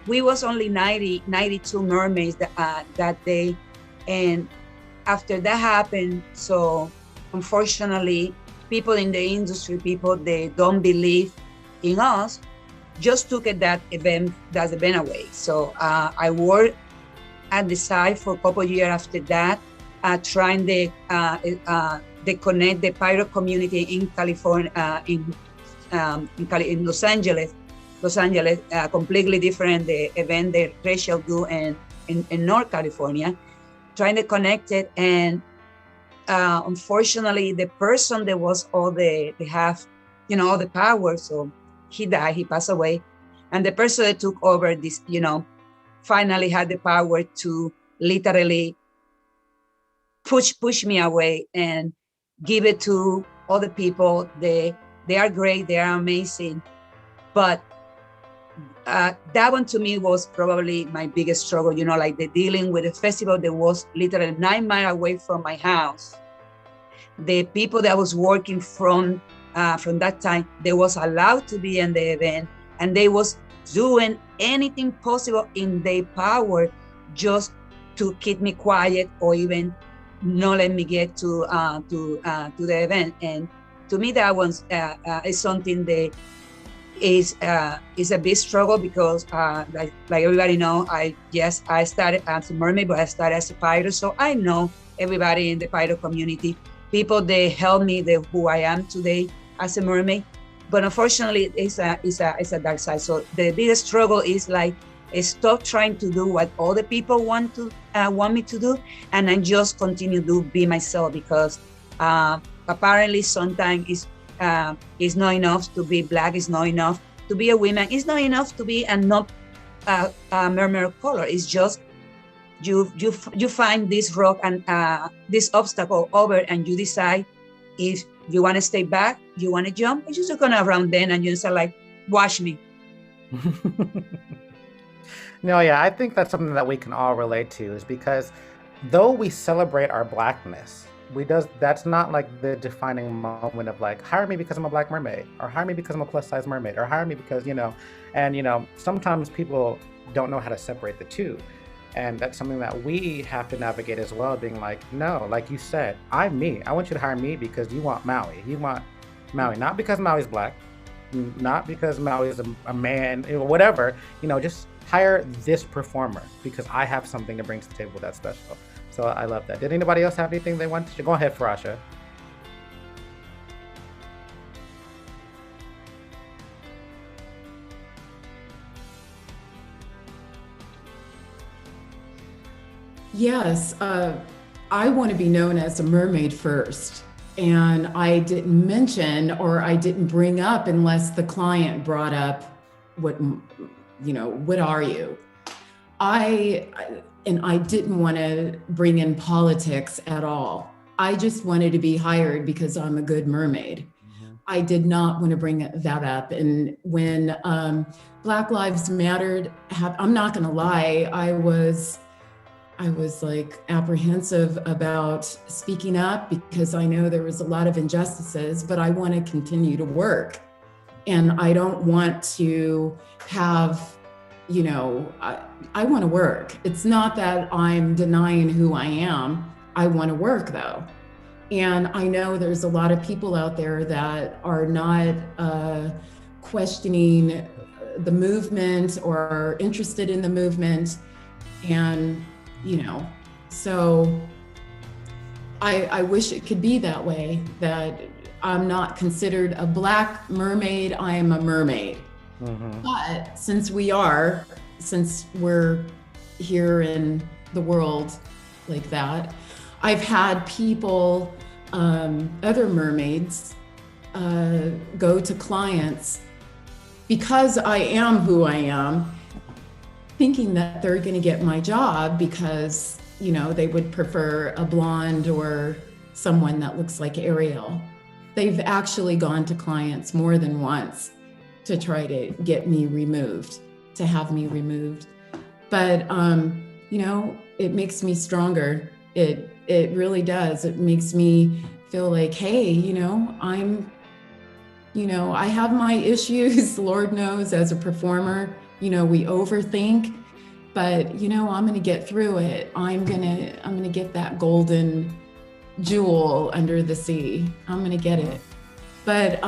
we was only 92 mermaids that day. And after that happened, so unfortunately, people in the industry, they don't believe in us, just took that event away. So I worked at the site for a couple of years after that, trying to connect the pirate community in California, in Los Angeles, completely different the event that Rachel do in North California, trying to connect it. And unfortunately, the person that was all the power, so he died, he passed away. And the person that took over this, finally had the power to literally push me away and give it to other people. They are great, they are amazing. But that one to me was probably my biggest struggle, like the dealing with a festival that was literally 9 miles away from my house. The people that was working from that time, they was allowed to be in the event, and they was doing anything possible in their power just to keep me quiet or even not let me get to the event. And to me, that was is something that is a big struggle, because like everybody know, I started as a mermaid, but I started as a pirate, so I know everybody in the pirate community. People, they help me, who I am today as a mermaid. But unfortunately, it's a dark side. So the biggest struggle is like, stop trying to do what other people want me to do, and I just continue to be myself, because apparently sometimes it's not enough to be Black, it's not enough to be a woman, it's not enough to be a not mermaid color. It's just you find this rock and this obstacle over, and you decide if you want to stay back, you want to jump, you're just gonna run then, and you say like, watch me. No, yeah, I think that's something that we can all relate to, is because though we celebrate our Blackness, that's not like the defining moment of like, hire me because I'm a Black mermaid, or hire me because I'm a plus size mermaid, or hire me because, and sometimes people don't know how to separate the two. And that's something that we have to navigate as well, being like, no, like you said, I'm me. I want you to hire me because you want Maui. You want Maui, not because Maui's Black, not because Maui is a man, whatever, just hire this performer because I have something to bring to the table that's special. So I love that. Did anybody else have anything they wanted to? Go ahead, Farasha. Yes, I want to be known as a mermaid first. And I didn't mention, or I didn't bring up unless the client brought up what are you? I didn't want to bring in politics at all. I just wanted to be hired because I'm a good mermaid. Mm-hmm. I did not want to bring that up. And when Black Lives Mattered, I'm not going to lie, I was like apprehensive about speaking up because I know there was a lot of injustices, but I want to continue to work. And I don't want to have, I want to work. It's not that I'm denying who I am. I want to work though. And I know there's a lot of people out there that are not questioning the movement or interested in the movement. And so I wish it could be that way, that I'm not considered a Black mermaid, I am a mermaid. But since we're here in the world like that, I've had people, other mermaids, go to clients because I am who I am, thinking that they're going to get my job because, you know, they would prefer a blonde or someone that looks like Ariel. They've actually gone to clients more than once to try to get me removed, to have me removed. But, you know, it makes me stronger. It really does. It makes me feel like, hey, you know, I have my issues, Lord knows, as a performer. You know, we overthink, but, you know, I'm going to get through it. I'm going to get that golden jewel under the sea. I'm going to get it. But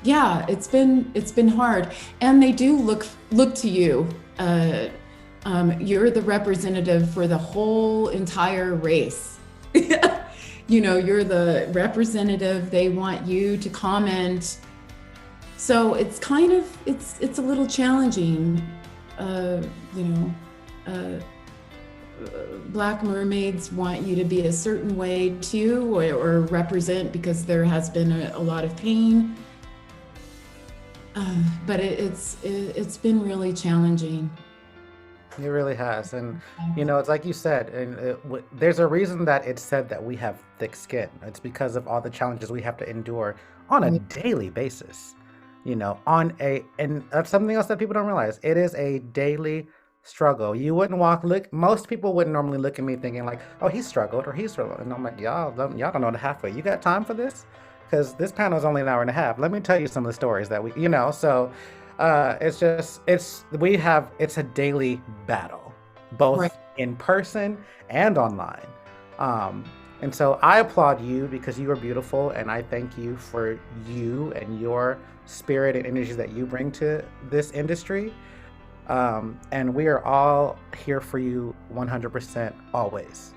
yeah, it's been hard, and they do look to you. You're the representative for the whole entire race. You know, you're the representative. They want you to comment. So it's kind of, it's a little challenging. You know, Black mermaids want you to be a certain way too, or represent, because there has been a lot of pain. But it's been really challenging. It really has. And, you know, it's like you said, and there's a reason that it's said that we have thick skin. It's because of all the challenges we have to endure on a daily basis, you know, and that's something else that people don't realize. It is a daily struggle. You wouldn't most people wouldn't normally look at me thinking like, oh, he struggled or he's struggled. And I'm like, y'all don't know the halfway. You got time for this? Because this panel is only an hour and a half. Let me tell you some of the stories that we, you know, so it's a daily battle, both in person and online. And so I applaud you because you are beautiful, and I thank you for you and your spirit and energy that you bring to this industry. And we are all here for you 100%, always.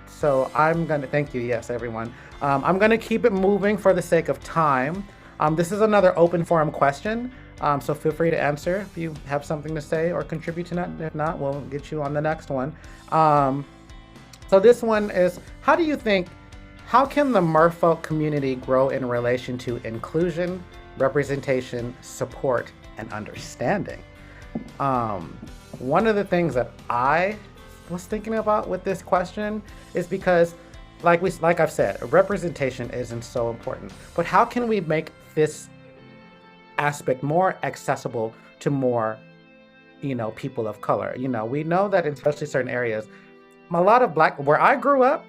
So I'm going to thank you. Yes, everyone. I'm going to keep it moving for the sake of time. This is another open forum question. So feel free to answer if you have something to say or contribute to that. If not, we'll get you on the next one. So this one is, how can the Merfolk community grow in relation to inclusion, representation, support, and understanding? One of the things that I was thinking about with this question is because, like I've said, representation isn't so important, but how can we make this aspect more accessible to more, you know, people of color? You know, we know that in especially certain areas, a lot of where I grew up,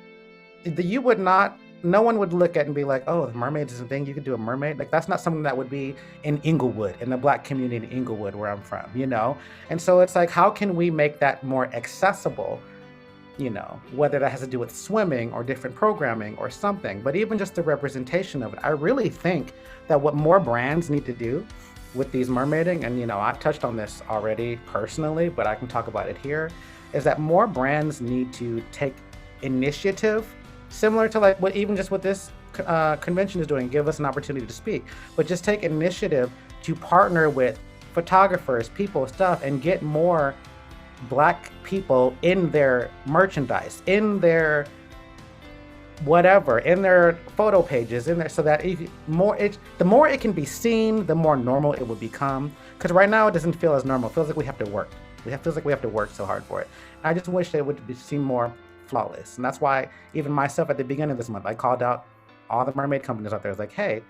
no one would look at and be like, oh, the mermaid is a thing, you could do a mermaid. Like, that's not something that would be in Inglewood, in the Black community in Inglewood, where I'm from, you know? And so it's like, how can we make that more accessible, you know, whether that has to do with swimming or different programming or something, but even just the representation of it. I really think that what more brands need to do with these mermaiding, and, you know, I've touched on this already personally, but I can talk about it here, is that more brands need to take initiative, similar to like what even just what this convention is doing, give us an opportunity to speak, but just take initiative to partner with photographers, people, stuff, and get more Black people in their merchandise, in their whatever, in their photo pages, in there, so that the more it can be seen, the more normal it will become. Because right now it doesn't feel as normal. It feels like we have to work. Feels like we have to work so hard for it. And I just wish it would seem more flawless. And that's why even myself at the beginning of this month, I called out all the mermaid companies out there. It's like, hey,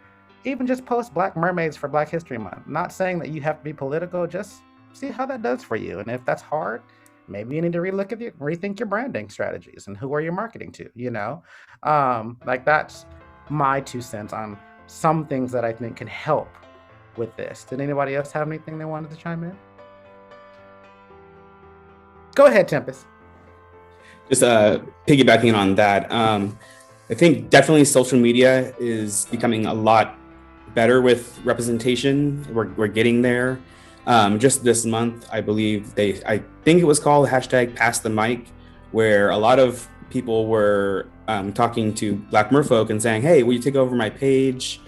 even just post Black Mermaids for Black History Month. Not saying that you have to be political, just see how that does for you. And if that's hard, maybe you need to rethink your branding strategies and who are you marketing to, you know? Like, that's my 2 cents on some things that I think can help with this. Did anybody else have anything they wanted to chime in? Go ahead, Tempest. Just piggybacking on that, I think definitely social media is becoming a lot better with representation. We're getting there. Just this month, I believe I think it was called #PassTheMic, where a lot of people were talking to Black Merfolk and saying, hey, will you take over my page?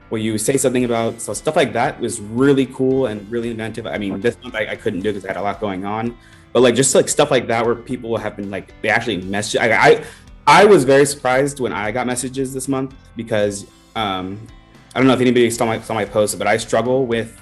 Will you say something about, so stuff like that was really cool and really inventive. I mean, this month I couldn't do because I had a lot going on, but like just like stuff like that where people have been like, they actually message. I was very surprised when I got messages this month because I don't know if anybody saw my post, but I struggle with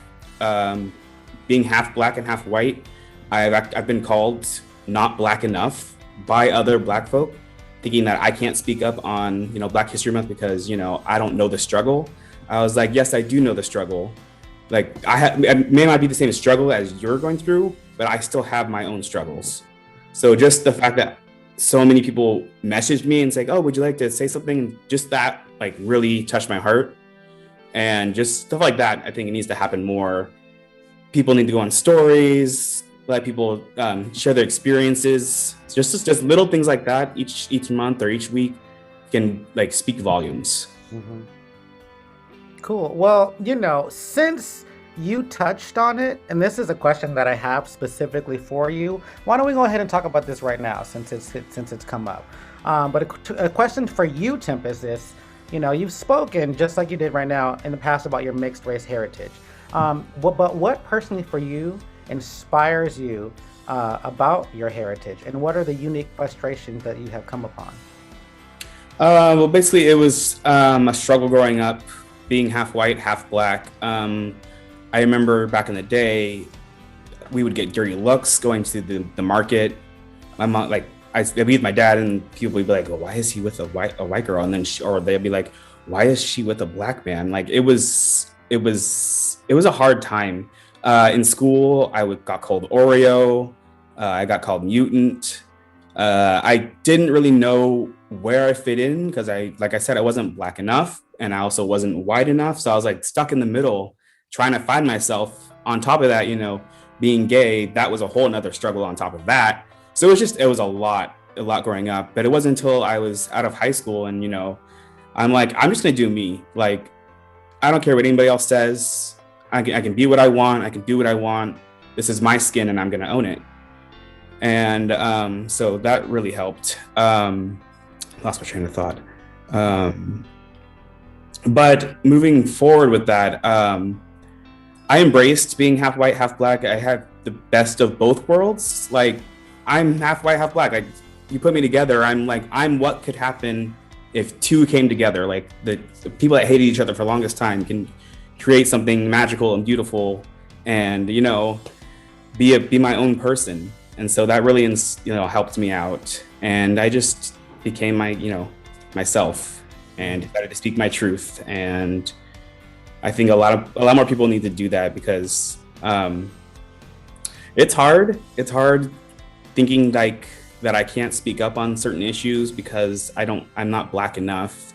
being half Black and half white. I've been called not Black enough by other Black folk, thinking that I can't speak up on Black History Month because I don't know the struggle. I was like, yes, I do know the struggle. Like it may not be the same struggle as you're going through, but I still have my own struggles. So just the fact that so many people messaged me and say, oh, would you like to say something? Just that like really touched my heart. And just stuff like that, I think it needs to happen more. People need to go on stories, let people share their experiences. Just little things like that each month or each week can like speak volumes. Mm-hmm. Cool. Well, since you touched on it, and this is a question that I have specifically for you, why don't we go ahead and talk about this right now since it's come up. But a question for you, Tempest, is, you've spoken just like you did right now in the past about your mixed race heritage. But what personally for you inspires you about your heritage, and what are the unique frustrations that you have come upon? Well, basically it was a struggle growing up, being half white, half Black. I remember back in the day, we would get dirty looks going to the market. My mom, like, I'd be with my dad, and people would be like, "Oh, why is he with a white girl?" And then or they'd be like, "Why is she with a Black man?" Like it was a hard time. In school, I got called Oreo. I got called mutant. I didn't really know where I fit in because like I said, I wasn't Black enough, and I also wasn't white enough. So I was like stuck in the middle, trying to find myself. On top of that, being gay, that was a whole nother struggle on top of that. So it was a lot growing up. But it wasn't until I was out of high school and, I'm like, I'm just gonna do me. Like, I don't care what anybody else says. I can be what I want. I can do what I want. This is my skin and I'm gonna own it. And so that really helped. Lost my train of thought. But moving forward with that, I embraced being half white, half Black. I had the best of both worlds. Like, I'm half white, half Black. Like, you put me together, I'm what could happen if two came together. Like the people that hated each other for the longest time can create something magical and beautiful, and be my own person. And so that really helped me out, and I just became myself and decided to speak my truth. And I think a lot more people need to do that because it's hard thinking like that I can't speak up on certain issues because I'm not Black enough.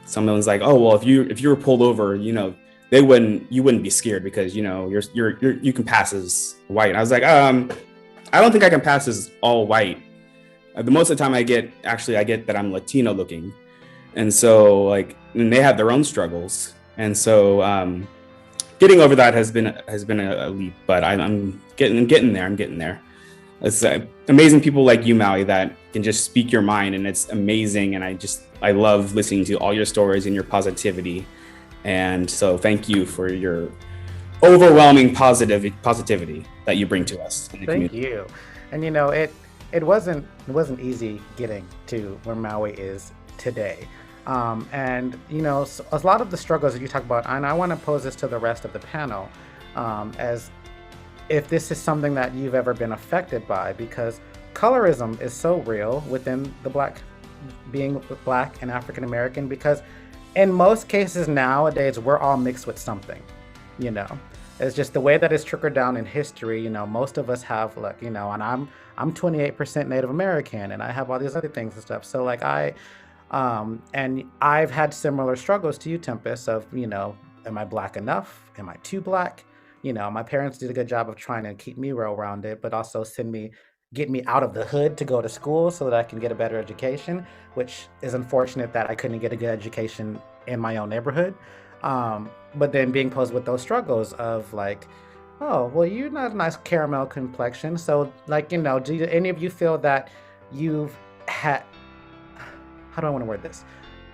Someone's like, oh well, if you were pulled over, you wouldn't be scared because you can pass as white. I was like, I don't think I can pass as all white. The most of the time I get that I'm Latino looking, and so and they have their own struggles, and so getting over that has been a leap. But I'm getting there. I'm getting there. It's amazing people like you, Maui, that can just speak your mind, and it's amazing. And I love listening to all your stories and your positivity. And so thank you for your overwhelming positivity that you bring to us in the community. Thank you. And it wasn't easy getting to where Maui is today. And a lot of the struggles that you talk about, and I want to pose this to the rest of the panel, as if this is something that you've ever been affected by, because colorism is so real within being Black and African American, because in most cases nowadays we're all mixed with something. It's just the way that it's trickled down in history. Most of us have and I'm 28% Native American, and I have all these other things and stuff. So and I've had similar struggles to you, Tempest, of am I Black enough? Am I too Black? My parents did a good job of trying to keep me well-rounded, but also get me out of the hood to go to school so that I can get a better education, which is unfortunate that I couldn't get a good education in my own neighborhood. But then being posed with those struggles of oh, well, you're not a nice caramel complexion. So do any of you feel that you've had, how do I want to word this?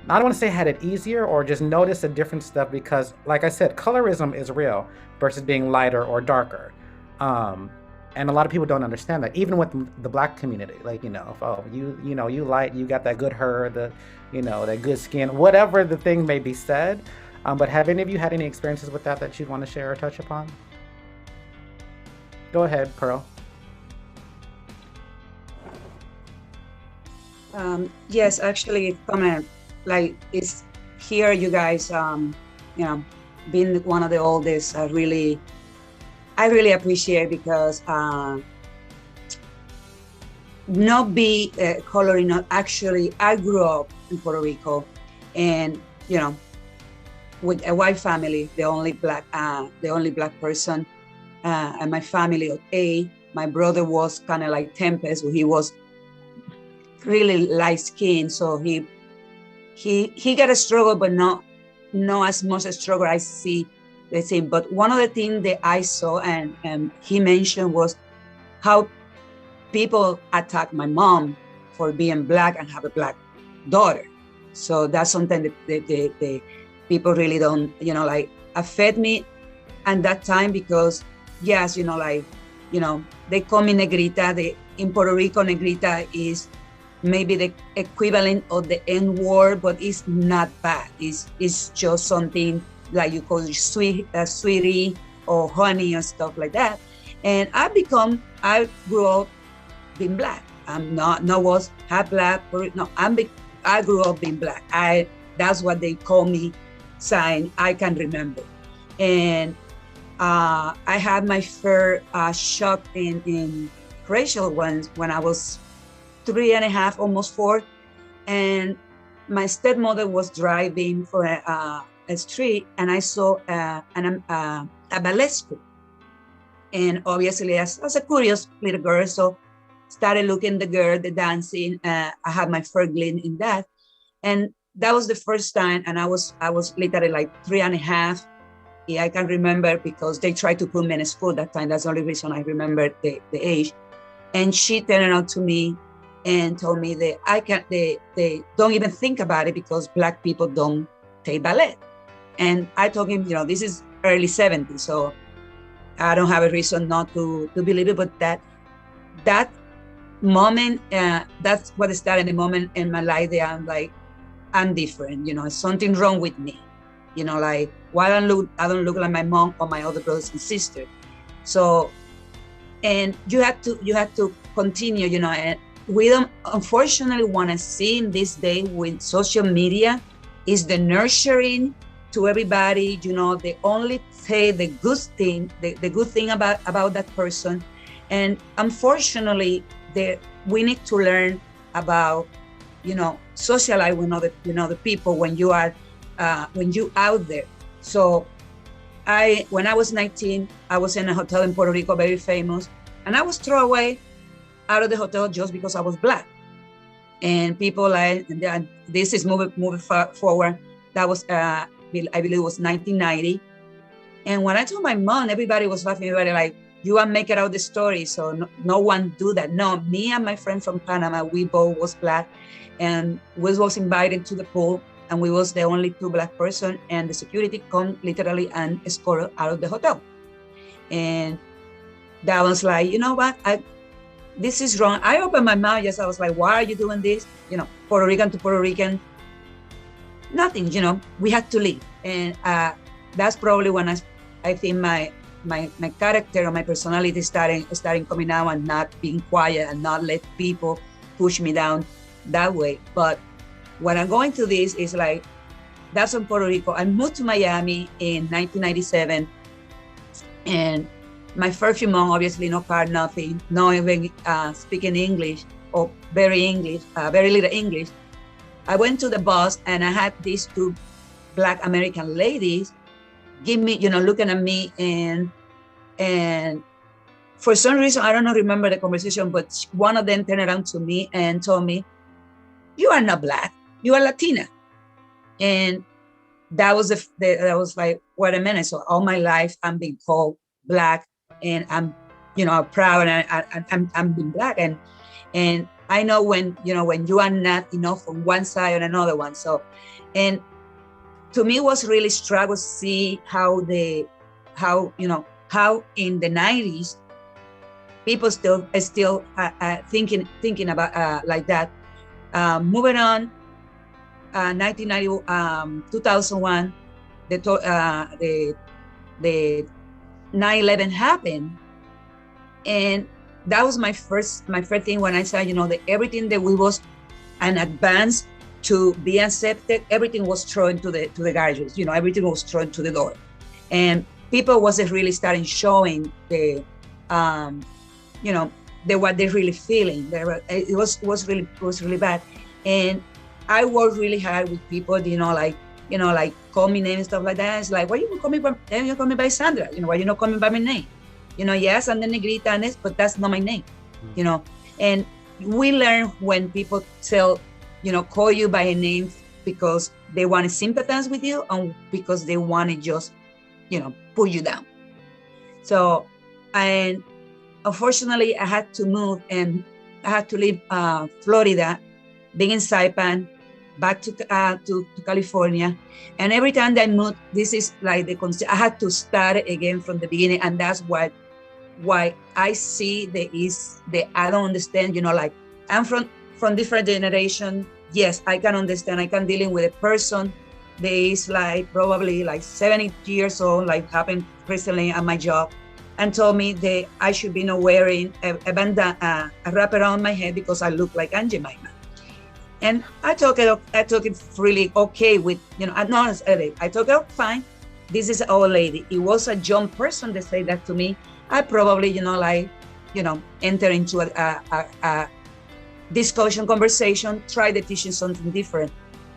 I don't want to say had it easier or just notice the different stuff because, like I said, colorism is real versus being lighter or darker. And a lot of people don't understand that, even with the Black community. Like, if, oh, you light, you got that good hair, that good skin, whatever the thing may be said. But have any of you had any experiences with that you'd want to share or touch upon? Go ahead, Pearl. Yes, actually, comment like it's here. You guys, being one of the oldest, I really appreciate because not be coloring. Not actually, I grew up in Puerto Rico, and with a white family, the only black person, and my family of 8. My brother was kind of like Tempest, he was really light skinned, so he got a struggle, but not as much a struggle I see the same. But one of the things that I saw and he mentioned was how people attack my mom for being Black and have a Black daughter. So that's something that the people really don't, affect me at that time because, yes, they call me Negrita. In Puerto Rico, Negrita is maybe the equivalent of the N-word, but it's not bad. It's just something like you call it sweetie or honey and stuff like that. And I grew up being Black. I'm not was half Black. I grew up being Black. That's what they call me, sign I can remember. And I had my first shock in racial ones when I was 3.5, almost 4. And my stepmother was driving for a street and I saw a ballet school. And obviously as a curious little girl, so started looking the girl, the dancing. I had my first glimpse in that. And that was the first time. And I was literally like 3.5. Yeah, I can remember because they tried to put me in a school that time. That's the only reason I remember the age. And she turned around to me and told me that they don't even think about it because Black people don't take ballet. And I told him, this is early 70s, so I don't have a reason not to believe it. But that moment, that's what started the moment in my life that I'm like, I'm different, something wrong with me. Like why I don't look like my mom or my other brothers and sisters. So, and you have to continue, and we don't unfortunately want to see in this day with social media is the nurturing to everybody, they only say the good thing, the good thing about that person. And unfortunately, we need to learn about, socialize with other people when you are out there. So when I was 19, I was in a hotel in Puerto Rico, very famous, and I was thrown away out of the hotel just because I was Black. And people this is moving forward. That was, I believe it was 1990. And when I told my mom, everybody was laughing. Everybody like, you are making out the story. So no one do that. No, me and my friend from Panama, we both was Black, and we was invited to the pool, and we was the only 2 Black person, and the security come literally and escort out of the hotel. And that was like, you know what? This is wrong. I opened my mouth. Yes, I was like, why are you doing this? Puerto Rican to Puerto Rican. Nothing, we had to leave. And that's probably when I think my character or my personality starting coming out and not being quiet and not let people push me down that way. But when I'm going to this is like, that's in Puerto Rico. I moved to Miami in 1997. And my first few months, obviously no car, nothing, no even speaking English or very little English. I went to the bus and I had these 2 Black American ladies give me, looking at me, and for some reason, I don't remember the conversation, but one of them turned around to me and told me, you are not Black, you are Latina. And that was that was like, wait a minute. So all my life I'm being called Black, and I'm, proud, and I'm being Black. And I know when you are not enough from one side or another one. So, and to me, it was really struggle to see how in the 90s people still thinking about like that. Moving on, 1990, 2001, the 9/11 happened, and that was my first thing when I said, that everything that we was an advance to be accepted, everything was thrown to the garbage. Everything was thrown to the door, and people wasn't really starting showing the what they're really feeling. It was really bad, and I worked really hard with people, like call me name and stuff like that. It's like, why you call me by Sandra? Why you not call me by my name? Yes, and then Negrita, but that's not my name. And we learn when people call you by a name because they want to sympathize with you and because they want to just, pull you down. So, and unfortunately, I had to move and I had to leave Florida, being in Saipan, back to California. And every time that I moved, this is like I had to start again from the beginning. And that's why I see I don't understand, like I'm from different generation. Yes, I can understand. I can dealing with a person that is like probably like 70 years old, like happened recently at my job, and told me that I should be not wearing a bandana, a wrap around my head because I look like Aunt Jemima. And I took it really okay with, I took it fine. This is an old lady. It was a young person that said that to me. I probably, enter into a discussion, conversation, try to teach something different.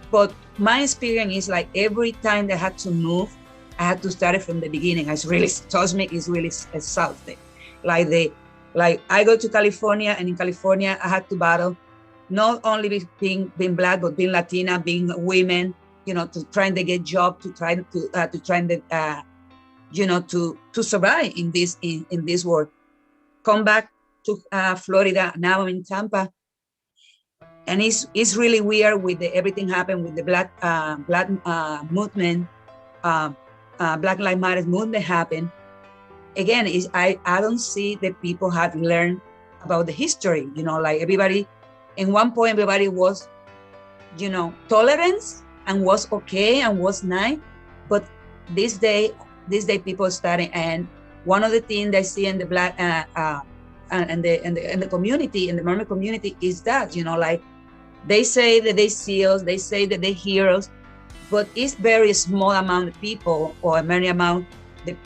But my experience is like every time I had to move, I had to start it from the beginning. It's really, trust me, it's really exhausting. Like I go to California, and in California, I had to battle not only being Black, but being Latina, being women, to trying to get job, to survive in this world. Come back to Florida. Now I'm in Tampa, and it's really weird with everything happened with the Black movement, Black Lives Matter movement happened. Again, I don't see that people have learned about the history. Like everybody, in one point, everybody was, tolerance and was okay and was nice, but this day people starting, and one of the things I see in the Black and the community, in the Merman community, is that like they say that they seals, they say that they heroes, but it's very small amount of people, or many amount, like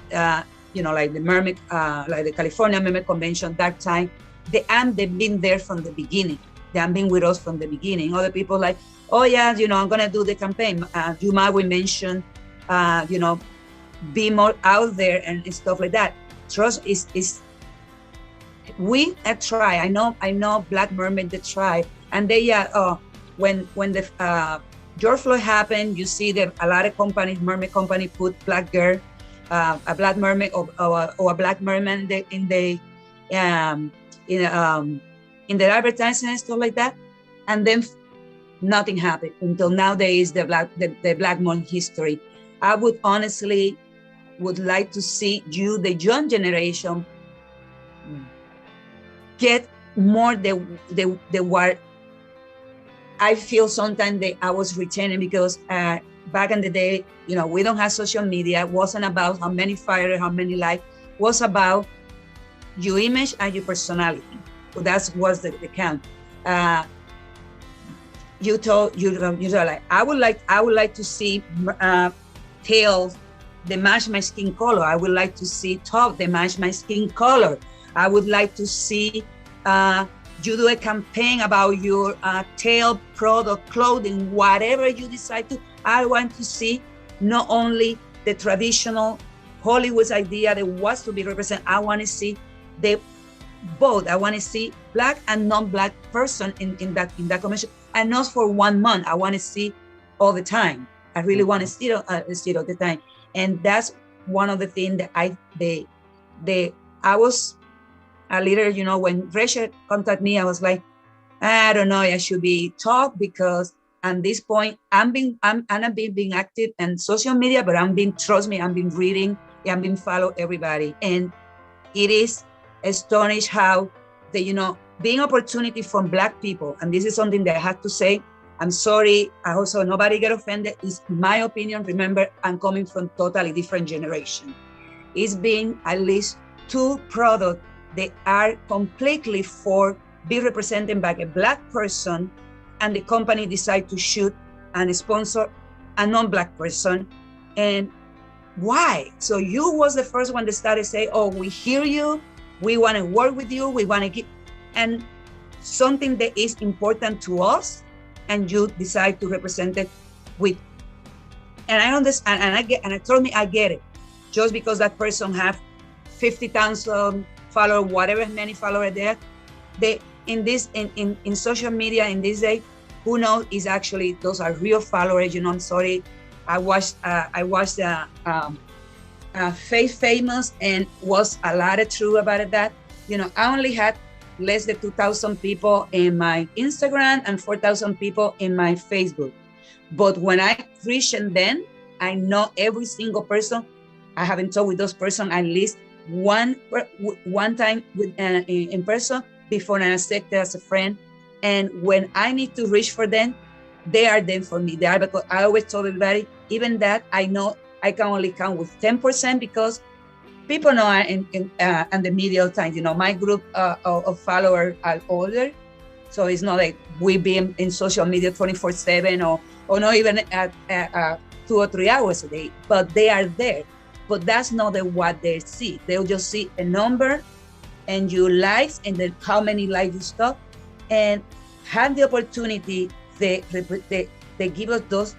the Mermaid, like the California Mermaid Convention that time, they've been there from the beginning. They have been with us from the beginning. Other people like, oh yeah, I'm gonna do the campaign. You might mention, be more out there and stuff like that. Trust is we try. I know Black Mermaid they try, and they when the George Floyd happened, you see that a lot of companies, mermaid company, put black girl, a black mermaid or a black merman in the advertising and stuff like that, and then nothing happened until nowadays. The Black Month history. I would honestly like to see the young generation, get more the what I feel sometimes that I was retaining, because back in the day, we don't have social media. It wasn't about how many followers, how many likes. It was about your image and your personality. So that was the count. You told like I would like to see tails that match my skin color. I would like to see top that match my skin color. I would like to see you do a campaign about your tail product, clothing, whatever you decide to. I want to see not only the traditional Hollywood idea that was to be represented. I want to see both. I want to see Black and non-Black person in that commission, and not for 1 month. I want to see all the time. I really want to see it all the time, and that's one of the things that I was a leader. When Rachel contacted me, I was like, I don't know, I should be taught because at this point, I'm being active in social media, but trust me, I'm being reading, I'm being follow everybody. And it is astonished how being opportunity from Black people, and this is something that I have to say, I'm sorry, I also nobody get offended, is my opinion. Remember, I'm coming from totally different generation. It's been at least 2 products that are completely for be represented by a Black person, and the company decide to shoot and sponsor a non-Black person. And why? So you was the first one that started say, oh, we hear you, we want to work with you, we want to keep, and something that is important to us, and you decide to represent it with, and I understand, and I told me I get it, just because that person have 50,000 followers, whatever many followers there, they in social media in this day, who knows is actually those are real followers. I'm sorry, I watched Faith Famous, and was a lot of true about it that, I only had less than 2,000 people in my Instagram and 4,000 people in my Facebook. But when I reach them, I know every single person. I haven't talked with those person at least one time in person before I accept as a friend. And when I need to reach for them, they are there for me. They are, because I always told everybody, even that I know I can only count with 10% because people know in the media all the time. My group of followers are older, so it's not like we be in social media 24/7 or not even at 2 or 3 hours a day. But they are there. But that's not what they see. They'll just see a number and your likes, and then how many likes you stop, and have the opportunity. They give us those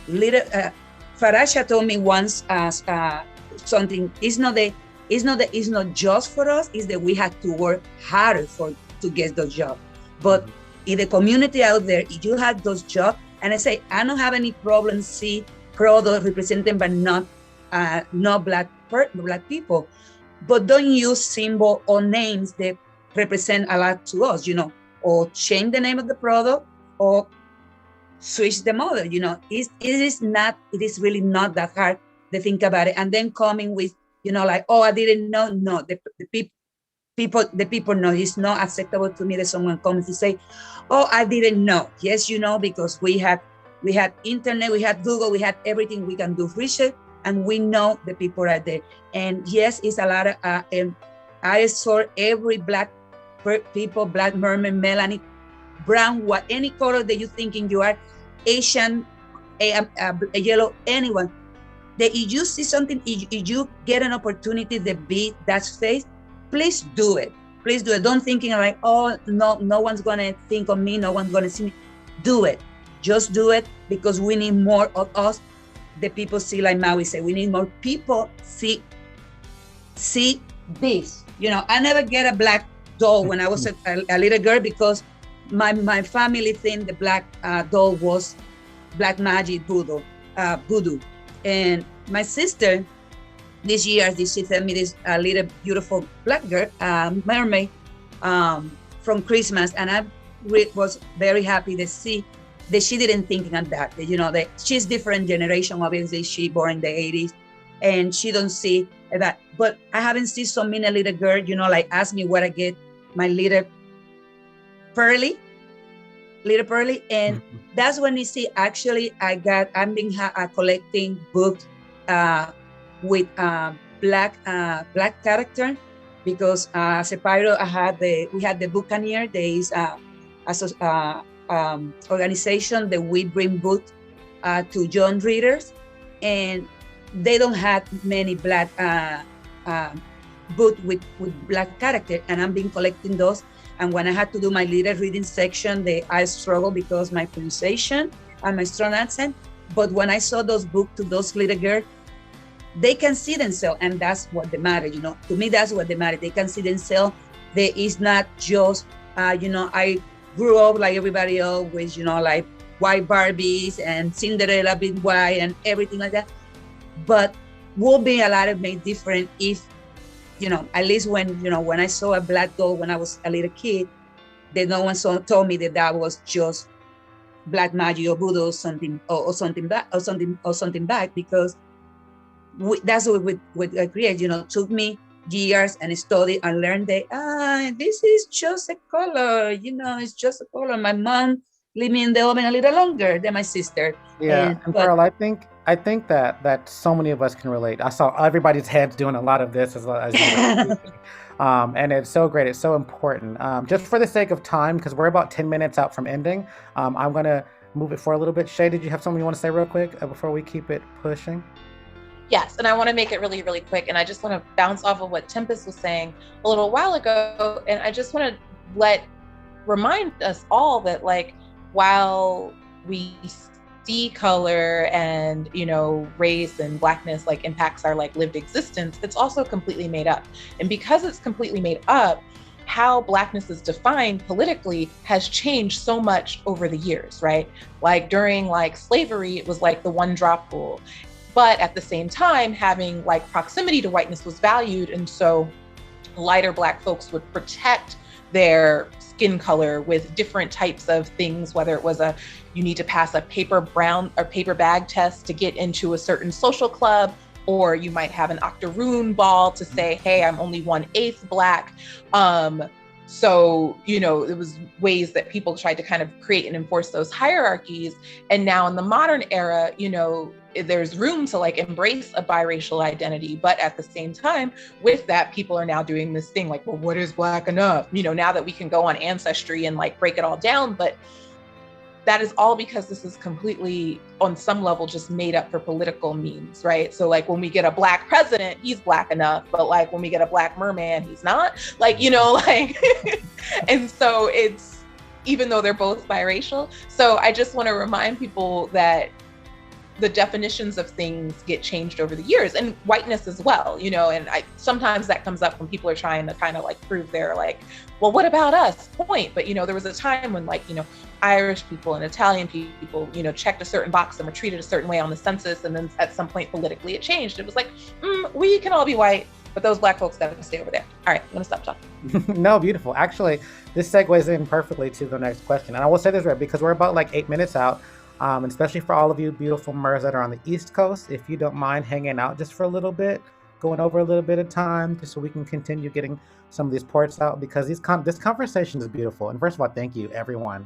little. Farasha told me once something. It's not just for us. It's that we have to work harder to get those jobs. But in the community out there, if you have those jobs, and I say I don't have any problem see product represented by not Black people, but don't use symbol or names that represent a lot to us, or change the name of the product or switch the model. It is really not that hard to think about it, and then coming with like, oh, I didn't know. No, the people know. It's not acceptable to me that someone comes to say, oh, I didn't know. Yes, because we had internet, we had Google, we had everything. We can do research, and we know the people are there. And yes, it's a lot of I saw every Black people, Black mermaid, Melanie, brown, any color that you thinking you are, Asian, yellow, anyone. That if you see something, if you get an opportunity to be that face, please do it. Please do it. Don't thinking like, oh, no one's gonna think of me, no one's gonna see me. Do it. Just do it, because we need more of us. The people see, like Maui said, we need more people see this. I never get a black doll when I was a little girl, because my family think the black doll was black magic voodoo. And my sister this year, she sent me this little beautiful black girl, mermaid, from Christmas, and I was very happy to see that she didn't think of that. That she's different generation. Obviously, she born in the 80s, and she don't see that. But I haven't seen so many little girl, like ask me where I get my little pearly, and that's when you see. Actually, I'm been collecting books with black character, because as a pilot, we had the Buccaneer. There is organization that we bring books to young readers, and they don't have many black books with black character, and I've been collecting those. And when I had to do my little reading section, I struggled because my pronunciation and my strong accent. But when I saw those books to those little girls, they can see themselves, and that's what they matter. To me, that's what they matter. They can see themselves. There is not just, I grew up like everybody else with, like white Barbies and Cinderella being white and everything like that. But would be a lot of made different if, at least when I saw a black doll when I was a little kid, no one told me that was just black magic or voodoo or something bad, because that's what we create. Took me years and study and learn that this is just a color. It's just a color. My mom leave me in the oven a little longer than my sister. Yeah, and but Pearl, I think that so many of us can relate. I saw everybody's heads doing a lot of this as you were speaking. And it's so great. It's so important. Just for the sake of time, because we're about 10 minutes out from ending, I'm gonna move it for a little bit. Shay, did you have something you want to say real quick before we keep it pushing? Yes, and I want to make it really, really quick. And I just want to bounce off of what Tempest was saying a little while ago. And I just want to remind us all that, like, while we see color and, race and blackness like impacts our like lived existence, it's also completely made up. And because it's completely made up, how blackness is defined politically has changed so much over the years, right? Like during like slavery, it was like the one drop rule. But at the same time, having like proximity to whiteness was valued. And so lighter Black folks would protect their skin color with different types of things, whether it was you need to pass a paper bag test to get into a certain social club, or you might have an octoroon ball to say, hey, I'm only 1/8 Black. So, it was ways that people tried to kind of create and enforce those hierarchies. And now in the modern era, there's room to like embrace a biracial identity. But at the same time, with that, people are now doing this thing like, well, what is Black enough? Now that we can go on Ancestry and like break it all down. But that is all because this is completely, on some level, just made up for political means, right? So like when we get a Black president, he's Black enough, but like when we get a Black merman, he's not. Like, and so it's, even though they're both biracial. So I just want to remind people that the definitions of things get changed over the years, and whiteness as well, and sometimes that comes up when people are trying to kind of like prove their like, well, what about us point? But, there was a time when like, Irish people and Italian people, checked a certain box and were treated a certain way on the census. And then at some point politically it changed. It was like, we can all be white, but those Black folks got to stay over there. All right, I'm going to stop talking. No, beautiful. Actually, this segues in perfectly to the next question. And I will say this right, because we're about like 8 minutes out. And especially for all of you beautiful Mers that are on the East Coast, if you don't mind hanging out just for a little bit, going over a little bit of time, just so we can continue getting some of these ports out, because this conversation is beautiful. And first of all, thank you everyone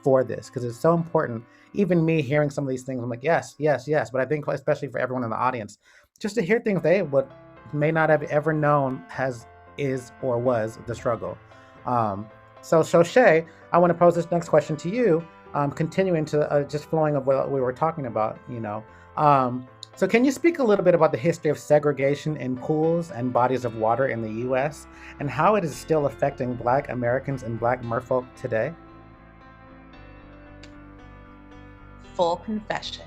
for this, because it's so important. Even me hearing some of these things, I'm like, yes. But I think especially for everyone in the audience, just to hear things they may not have ever known is or was the struggle. So Shay, I want to pose this next question to you. Continuing to just flowing of what we were talking about, So can you speak a little bit about the history of segregation in pools and bodies of water in the U.S. and how it is still affecting Black Americans and Black Merfolk today? Full confession.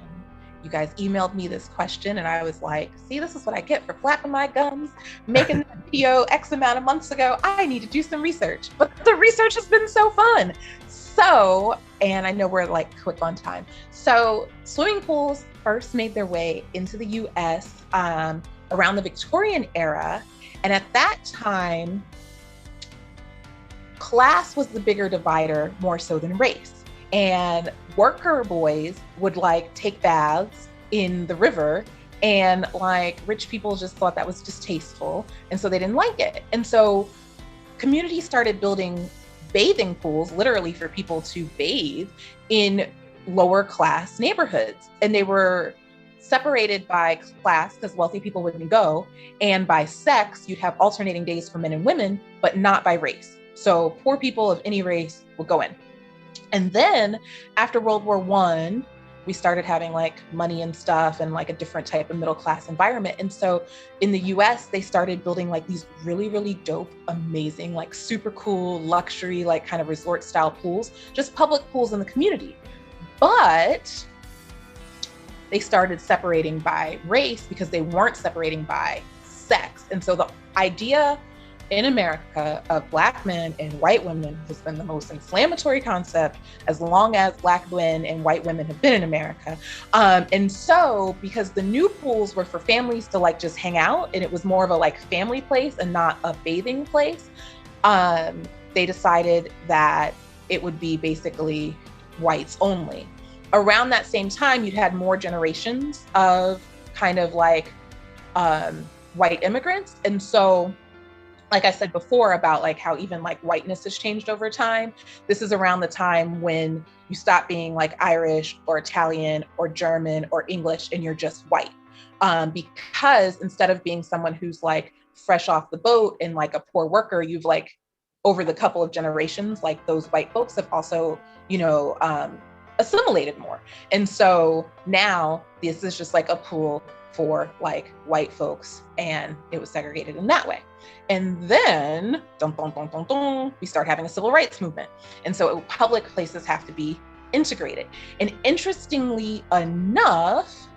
You guys emailed me this question and I was like, see, this is what I get for flapping my gums, making the video X amount of months ago. I need to do some research, but the research has been so fun. And I know we're like quick on time. So swimming pools first made their way into the US around the Victorian era. And at that time, class was the bigger divider more so than race. And worker boys would like take baths in the river, and like rich people just thought that was distasteful. And so they didn't like it. And so communities started building bathing pools, literally for people to bathe in lower class neighborhoods. And they were separated by class because wealthy people wouldn't go, and by sex, you'd have alternating days for men and women, but not by race. So poor people of any race would go in. And then after World War I, we started having like money and stuff and like a different type of middle class environment. And so in the US, they started building like these really, really dope, amazing, like super cool luxury, like kind of resort style pools, just public pools in the community. But they started separating by race because they weren't separating by sex. And so the idea in America of Black men and white women has been the most inflammatory concept as long as Black men and white women have been in America. And so because the new pools were for families to like just hang out, and it was more of a like family place and not a bathing place, they decided that it would be basically whites only. Around that same time, you'd had more generations of kind of like white immigrants. And so, like I said before about like how even like whiteness has changed over time, this is around the time when you stop being like Irish or Italian or German or English and you're just white. Because instead of being someone who's like fresh off the boat and like a poor worker, you've like over the couple of generations, like those white folks have also, you know, assimilated more. And so now this is just like a pool for like white folks, and it was segregated in that way. And then we start having a civil rights movement. And so public places have to be integrated. And interestingly enough,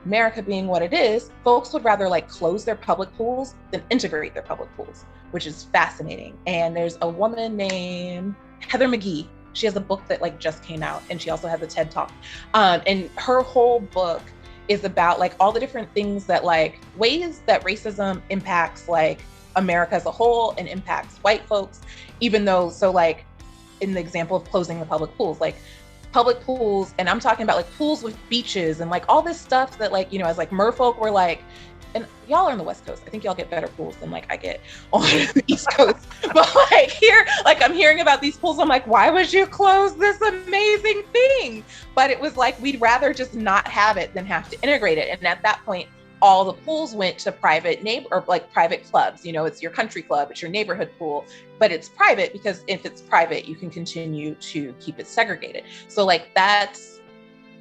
America being what it is, folks would rather like close their public pools than integrate their public pools, which is fascinating. And there's a woman named Heather McGhee. She has a book that like just came out, and she also has a TED Talk. And her whole book is about like all the different things that like ways that racism impacts like America as a whole and impacts white folks, even though, so like in the example of closing the public pools, like public pools, and I'm talking about like pools with beaches and like all this stuff that like, you know, as like merfolk, we're like, and y'all are on the West Coast, I think y'all get better pools than like I get on the East Coast. But like here, like I'm hearing about these pools, I'm like, why would you close this amazing thing? But it was like, we'd rather just not have it than have to integrate it. And at that point, all the pools went to private or like private clubs. You know, it's your country club, it's your neighborhood pool, but it's private because if it's private, you can continue to keep it segregated. So like that's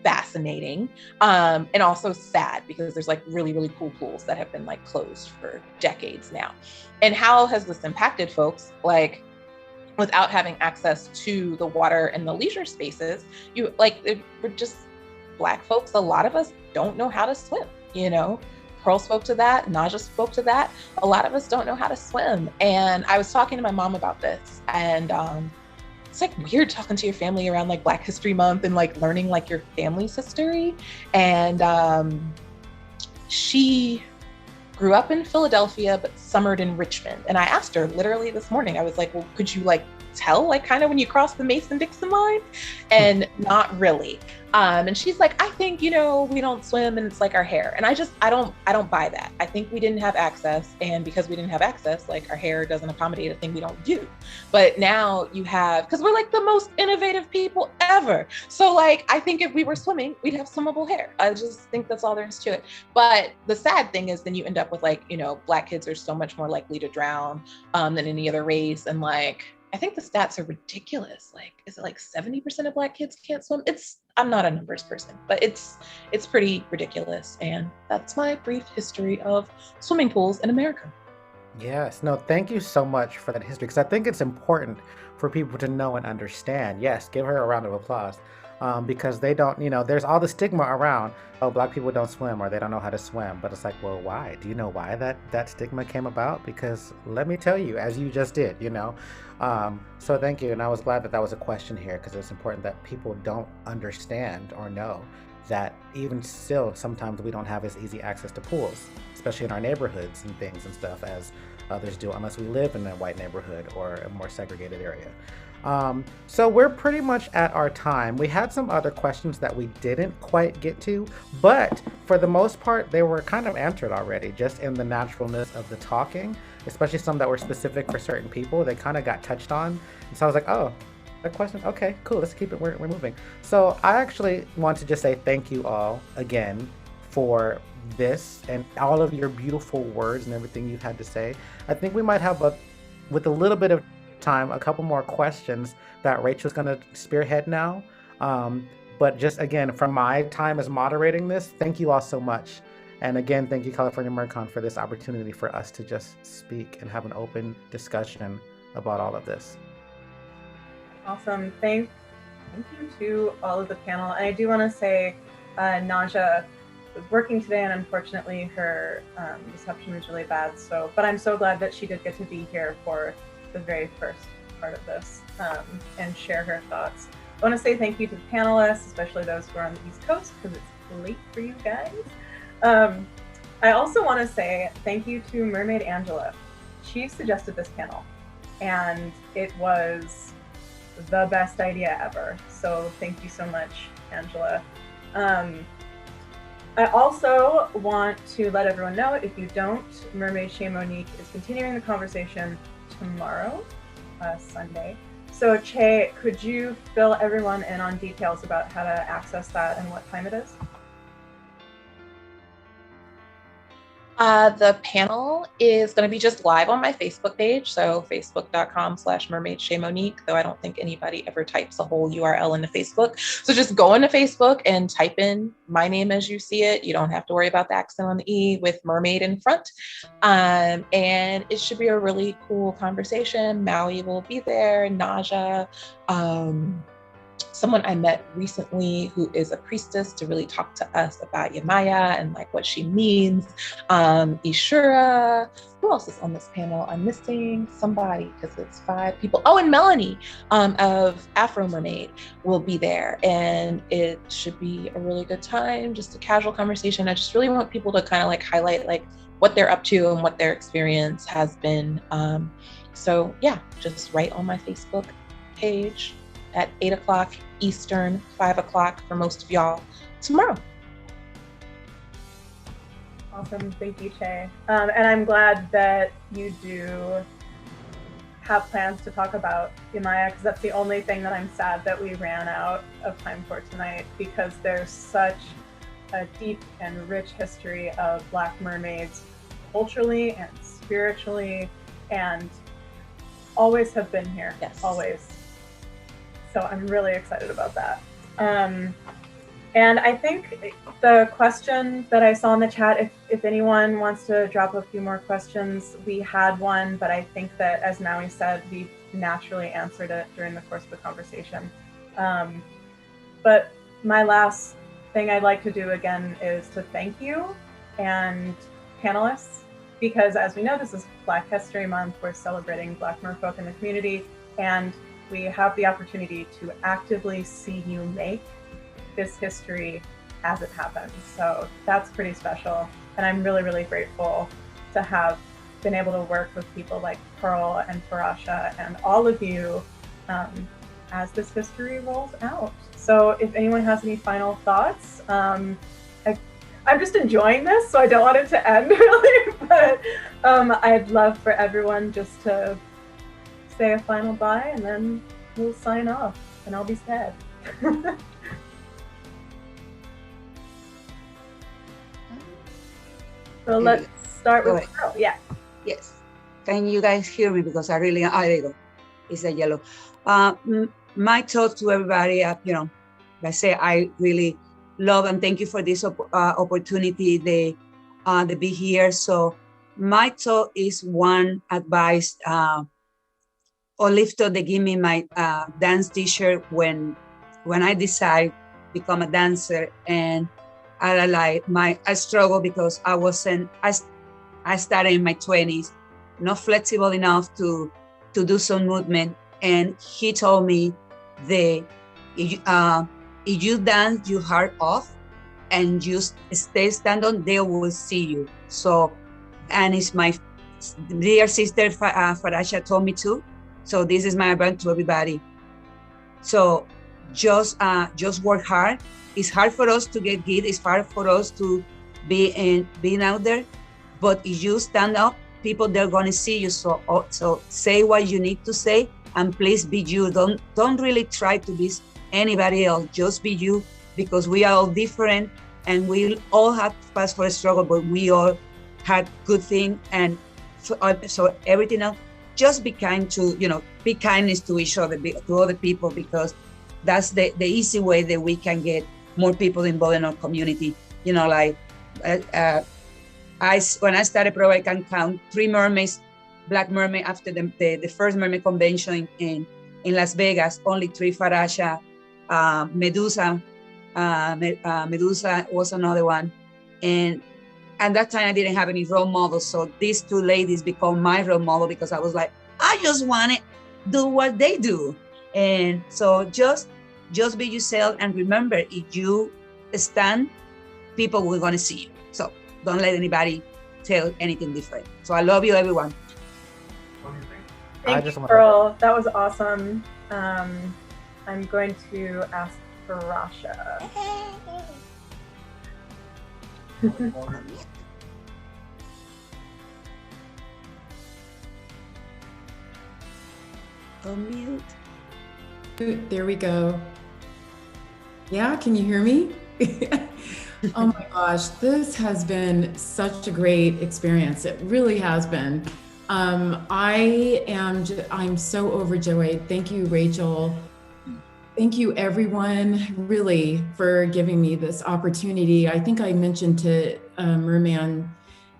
fascinating, and also sad because there's like really, really cool pools that have been like closed for decades now. And how has this impacted folks? Like without having access to the water and the leisure spaces, you like, we're just Black folks, a lot of us don't know how to swim, you know? Pearl spoke to that, Naja spoke to that. A lot of us don't know how to swim. And I was talking to my mom about this, and it's like weird talking to your family around like Black History Month and like learning like your family's history. And she grew up in Philadelphia, but summered in Richmond. And I asked her literally this morning, I was like, well, could you like tell like kind of when you cross the Mason-Dixon line? And not really. And she's like, I think, you know, we don't swim and it's like our hair. And I don't buy that. I think we didn't have access. And because we didn't have access, like our hair doesn't accommodate a thing we don't do. But now you have, because we're like the most innovative people ever. So like, I think if we were swimming, we'd have swimmable hair. I just think that's all there is to it. But the sad thing is then you end up with like, you know, Black kids are so much more likely to drown than any other race. And like, I think the stats are ridiculous. Like, is it like 70% of Black kids can't swim? I'm not a numbers person, but it's pretty ridiculous. And that's my brief history of swimming pools in America. Yes, no, thank you so much for that history, because I think it's important for people to know and understand. Yes, give her a round of applause. Because they don't, you know, there's all the stigma around, oh, Black people don't swim or they don't know how to swim. But it's like, well, why? Do you know why that stigma came about? Because let me tell you, as you just did, you know. So thank you. And I was glad that was a question here, because it's important that people don't understand or know that even still, sometimes we don't have as easy access to pools, especially in our neighborhoods and things and stuff as others do, unless we live in a white neighborhood or a more segregated area. So we're pretty much at our time. We had some other questions that we didn't quite get to, but for the most part, they were kind of answered already, just in the naturalness of the talking, especially some that were specific for certain people. They kind of got touched on. And so I was like, oh, that question? Okay, cool. Let's keep it. We're moving. So I actually want to just say thank you all again for this and all of your beautiful words and everything you've had to say. I think we might have with a little bit of time, a couple more questions that Rachel's going to spearhead now. But just again, from my time as moderating this, thank you all so much. And again, thank you, California MERCon, for this opportunity for us to just speak and have an open discussion about all of this. Awesome. Thank you to all of the panel. And I do want to say, Naja was working today, and unfortunately her reception was really bad. But I'm so glad that she did get to be here for the very first part of this and share her thoughts. I want to say thank you to the panelists, especially those who are on the East Coast, because it's late for you guys. I also want to say thank you to Mermaid Angela. She suggested this panel. and it was the best idea ever. So thank you so much, Angela. I also want to let everyone know, if you don't, Mermaid Chez Monique is continuing the conversation tomorrow, Sunday. So Che, could you fill everyone in on details about how to access that and what time it is? The panel is going to be just live on my Facebook page, so facebook.com/mermaidchezmonique, though I don't think anybody ever types a whole URL into Facebook. So just go into Facebook and type in my name as you see it. You don't have to worry about the accent on the E with mermaid in front. And it should be a really cool conversation. Maui will be there, Naja, someone I met recently who is a priestess to really talk to us about Yamaya and like what she means. Ishura, who else is on this panel? I'm missing somebody because it's 5 people. Oh, and Melanie of Afro Mermaid will be there, and it should be a really good time, just a casual conversation. I just really want people to kind of like highlight like what they're up to and what their experience has been. So yeah, just right on my Facebook page at 8 o'clock Eastern, 5 o'clock for most of y'all tomorrow. Awesome, thank you, Che. And I'm glad that you do have plans to talk about Yamaya, because that's the only thing that I'm sad that we ran out of time for tonight, because there's such a deep and rich history of Black mermaids culturally and spiritually, and always have been here, yes, always. So I'm really excited about that. And I think the question that I saw in the chat, if anyone wants to drop a few more questions, we had one, but I think that, as Maui said, we naturally answered it during the course of the conversation. But my last thing I'd like to do again is to thank you and panelists, because as we know, this is Black History Month. We're celebrating Black merfolk in the community, and we have the opportunity to actively see you make this history as it happens. So that's pretty special. And I'm really, really grateful to have been able to work with people like Pearl and Farasha and all of you as this history rolls out. So if anyone has any final thoughts, I'm just enjoying this, so I don't want it to end really, but I'd love for everyone just to say a final bye, and then we'll sign off, and I'll be sad. So let's start with Pearl. Yeah. Yes. Can you guys hear me? Because there you go. It's a yellow. My thought to everybody, I say I really love and thank you for this opportunity to be here. So my thought is one advice. Olifto, they give me my dance teacher when I decide become a dancer, and I struggle because I started in my 20s, not flexible enough to do some movement, and he told me if you dance your heart off and just stay stand on, they will see you. So, and it's my dear sister Farasha told me too. So this is my advice to everybody. So just work hard. It's hard for us to get good. It's hard for us to being out there. But if you stand up, people, they're going to see you. So say what you need to say, and please be you. Don't really try to be anybody else. Just be you, because we are all different, and we all have to pass for a struggle, but we all had good things. And so everything else, just be kind to, be kindness to each other, to other people, because that's the easy way that we can get more people involved in our community. When I started Pro, I can count 3 mermaids, Black mermaid, after the first mermaid convention in Las Vegas, only 3 Farasha, Medusa was another one. And at that time I didn't have any role models. So these 2 ladies become my role model, because I was like, I just want to do what they do. And so just be yourself, and remember, if you stand, people will going to see you. So don't let anybody tell anything different. So I love you, everyone. Thank just you, want Pearl. That was awesome. I'm going to ask for Rasha. Unmute. There we go. Yeah, can you hear me? Oh my gosh, this has been such a great experience. It really has been. I'm so overjoyed. Thank you, Rachel. Thank you, everyone, really, for giving me this opportunity. I think I mentioned to Merman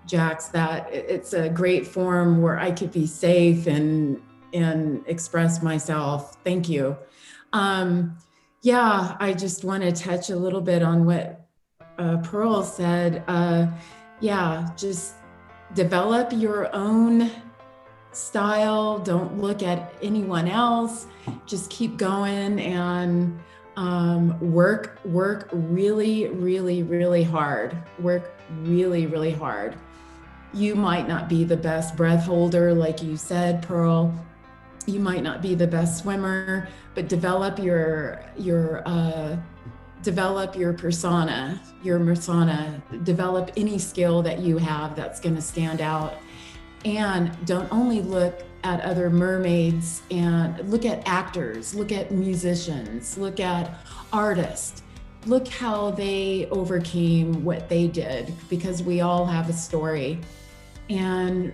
Jax that it's a great forum where I could be safe and express myself. Thank you. Yeah, I just want to touch a little bit on what Pearl said. Yeah, just develop your own style. Don't look at anyone else. Just keep going and work really, really, really hard. Work really, really hard. You might not be the best breath holder, like you said, Pearl. You might not be the best swimmer, but develop your persona, develop any skill that you have that's going to stand out. And don't only look at other mermaids, and look at actors, look at musicians, look at artists. Look how they overcame what they did, because we all have a story. And,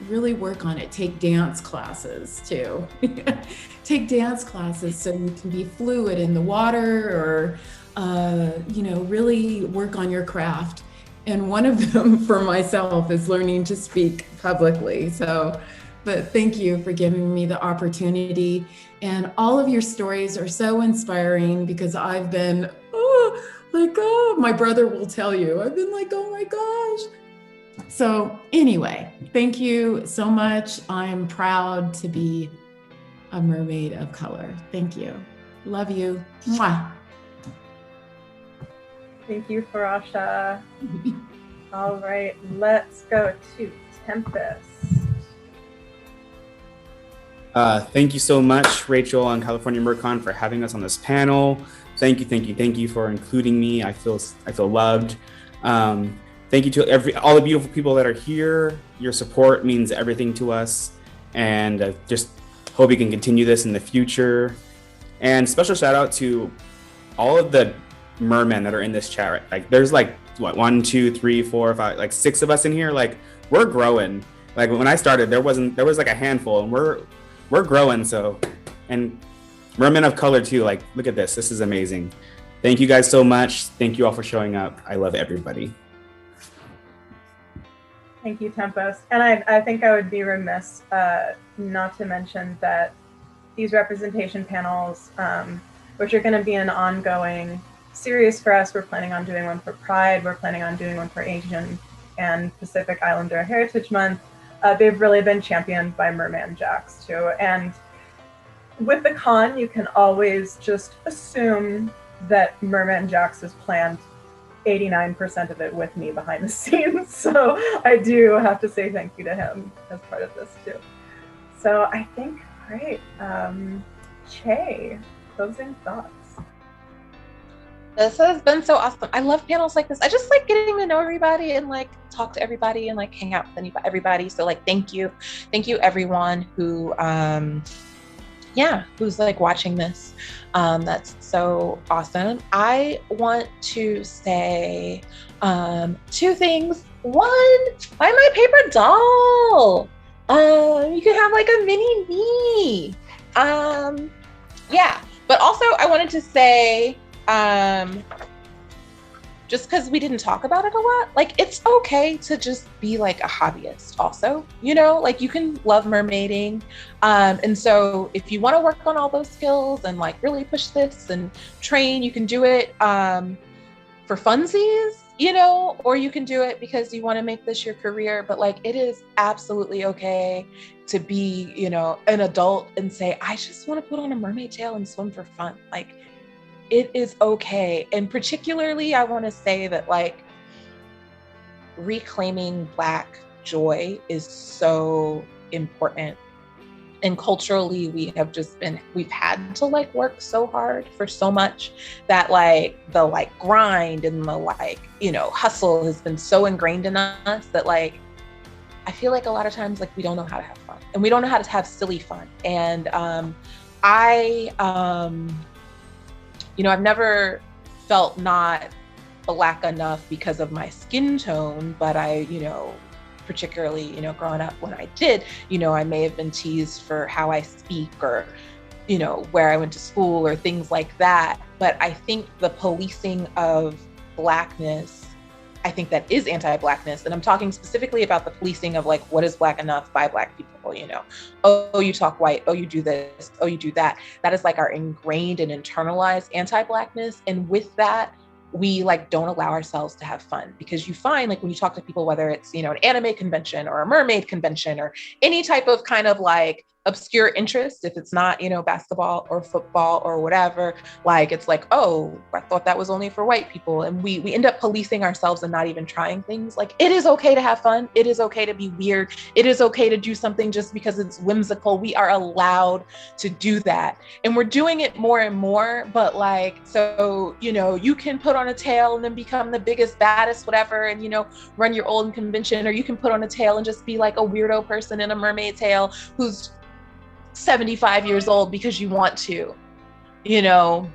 really work on it. Take dance classes too. Take dance classes so you can be fluid in the water, or, really work on your craft. And one of them for myself is learning to speak publicly. But thank you for giving me the opportunity. And all of your stories are so inspiring, because I've been, my brother will tell you, I've been like, oh my gosh. So anyway, thank you so much. I'm proud to be a mermaid of color. Thank you. Love you. Mwah. Thank you, Farasha. All right, let's go to Tempest. Thank you so much, Rachel and California MerCon, for having us on this panel. Thank you for including me. I feel loved. Thank you to all the beautiful people that are here. Your support means everything to us, and just hope we can continue this in the future. And special shout out to all of the mermen that are in this chat. Like, there's like what, 1, 2, 3, 4, 5, like 6 of us in here. Like, we're growing. Like, when I started, there was like a handful, and we're growing. So, and mermen of color too. Like, look at this. This is amazing. Thank you guys so much. Thank you all for showing up. I love everybody. Thank you, Tempest. And I think I would be remiss not to mention that these representation panels, which are going to be an ongoing series for us, we're planning on doing one for Pride, we're planning on doing one for Asian and Pacific Islander Heritage Month. They've really been championed by Merman Jax too. And with the con, you can always just assume that Merman Jax has planned 89% of it with me behind the scenes. So I do have to say thank you to him as part of this too. So I think, great. Che, closing thoughts. This has been so awesome. I love panels like this. I just like getting to know everybody and like talk to everybody and like hang out with everybody. So like, thank you everyone who, who's like watching this. That's so awesome. I want to say 2 things. 1, buy my paper doll. You can have like a mini me. But also I wanted to say, just because we didn't talk about it a lot, like, it's okay to just be like a hobbyist also, like, you can love mermaiding. And so if you want to work on all those skills and like really push this and train, you can do it for funsies, or you can do it because you want to make this your career. But like, it is absolutely okay to be, an adult and say, I just want to put on a mermaid tail and swim for fun. Like, it is okay. And particularly, I want to say that like reclaiming Black joy is so important. And culturally, we've had to like work so hard for so much that like the like grind and the like, you know, hustle has been so ingrained in us that like, I feel like a lot of times like we don't know how to have fun, and we don't know how to have silly fun. And you know, I've never felt not Black enough because of my skin tone, but I, you know, particularly, you know, growing up when I did, you know, I may have been teased for how I speak or, you know, where I went to school or things like that. But I think the policing of Blackness, I think that is anti-Blackness. And I'm talking specifically about the policing of like, what is Black enough by Black people, you know? Oh, you talk white. Oh, you do this. Oh, you do that. That is like our ingrained and internalized anti-Blackness. And with that, we like don't allow ourselves to have fun, because you find like when you talk to people, whether it's, you know, an anime convention or a mermaid convention or any type of kind of like obscure interest, if it's not, you know, basketball or football or whatever, like it's like, oh, I thought that was only for white people. And we end up policing ourselves and not even trying things. Like, it is okay to have fun. It is okay to be weird. It is okay to do something just because it's whimsical. We are allowed to do that. And we're doing it more and more, but like, so, you know, you can put on a tail and then become the biggest, baddest, whatever, and, you know, run your own convention, or you can put on a tail and just be like a weirdo person in a mermaid tail who's 75 years old because you want to, you know,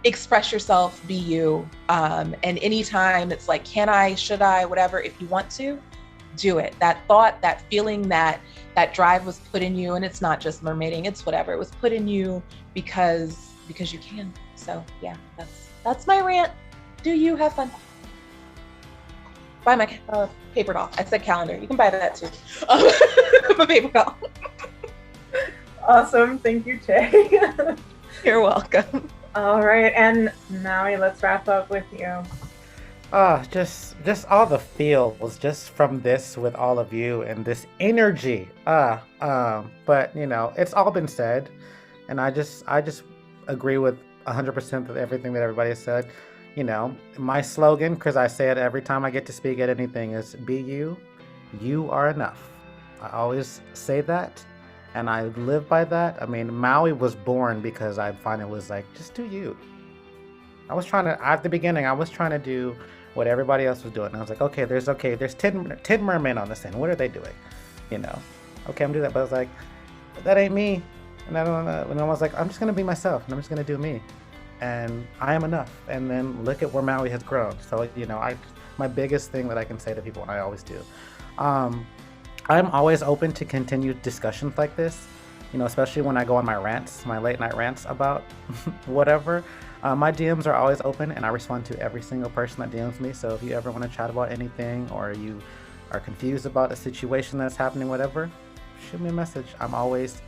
express yourself, be you. And anytime it's like, can I, should I, whatever, if you want to, do it. That thought, that feeling, that drive was put in you, and it's not just mermaiding, it's whatever. It was put in you because you can. So yeah, that's my rant. Do you have fun? Buy my paper doll. I said calendar. You can buy that too. My paper doll. Awesome. Thank you, Che. You're welcome. All right. And Maui, let's wrap up with you. Just all the feels just from this with all of you and this energy. But you know, it's all been said, and I just agree with 100% of everything that everybody has said. You know, my slogan, because I say it every time I get to speak at anything, is be you. You are enough. I always say that, and I live by that. I mean, Maui was born because I finally was like, just do you. At the beginning, I was trying to do what everybody else was doing. And I was like, there's 10 mermen on this end. What are they doing? You know, okay, I'm doing that. But I was like, that ain't me. And I don't know. And I was like, I'm just going to be myself, and I'm just going to do me. And I am enough. And then look at where Maui has grown. So, you know, my biggest thing that I can say to people, and I always do, I'm always open to continued discussions like this, you know, especially when I go on my rants, my late night rants about whatever. My DMs are always open, and I respond to every single person that DMs me. So if you ever want to chat about anything, or you are confused about a situation that's happening, whatever, shoot me a message. I'm always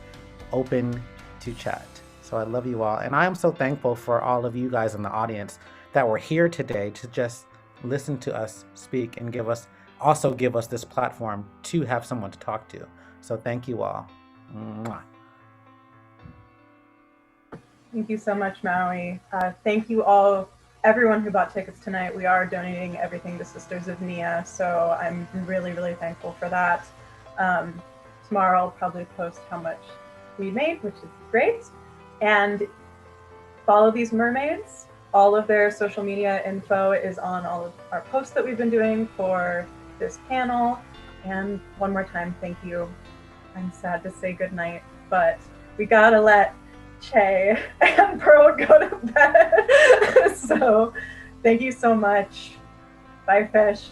open to chat. So I love you all. And I am so thankful for all of you guys in the audience that were here today to just listen to us speak and give us this platform to have someone to talk to. So thank you all. Mwah. Thank you so much, Maui. Thank you all, everyone who bought tickets tonight. We are donating everything to Sisters of Nia, so I'm really, really thankful for that. Tomorrow I'll probably post how much we made, which is great. And follow these mermaids. All of their social media info is on all of our posts that we've been doing for this panel. And one more time, thank you. I'm sad to say goodnight, but we gotta let Che and Pearl go to bed. So thank you so much. Bye, fish.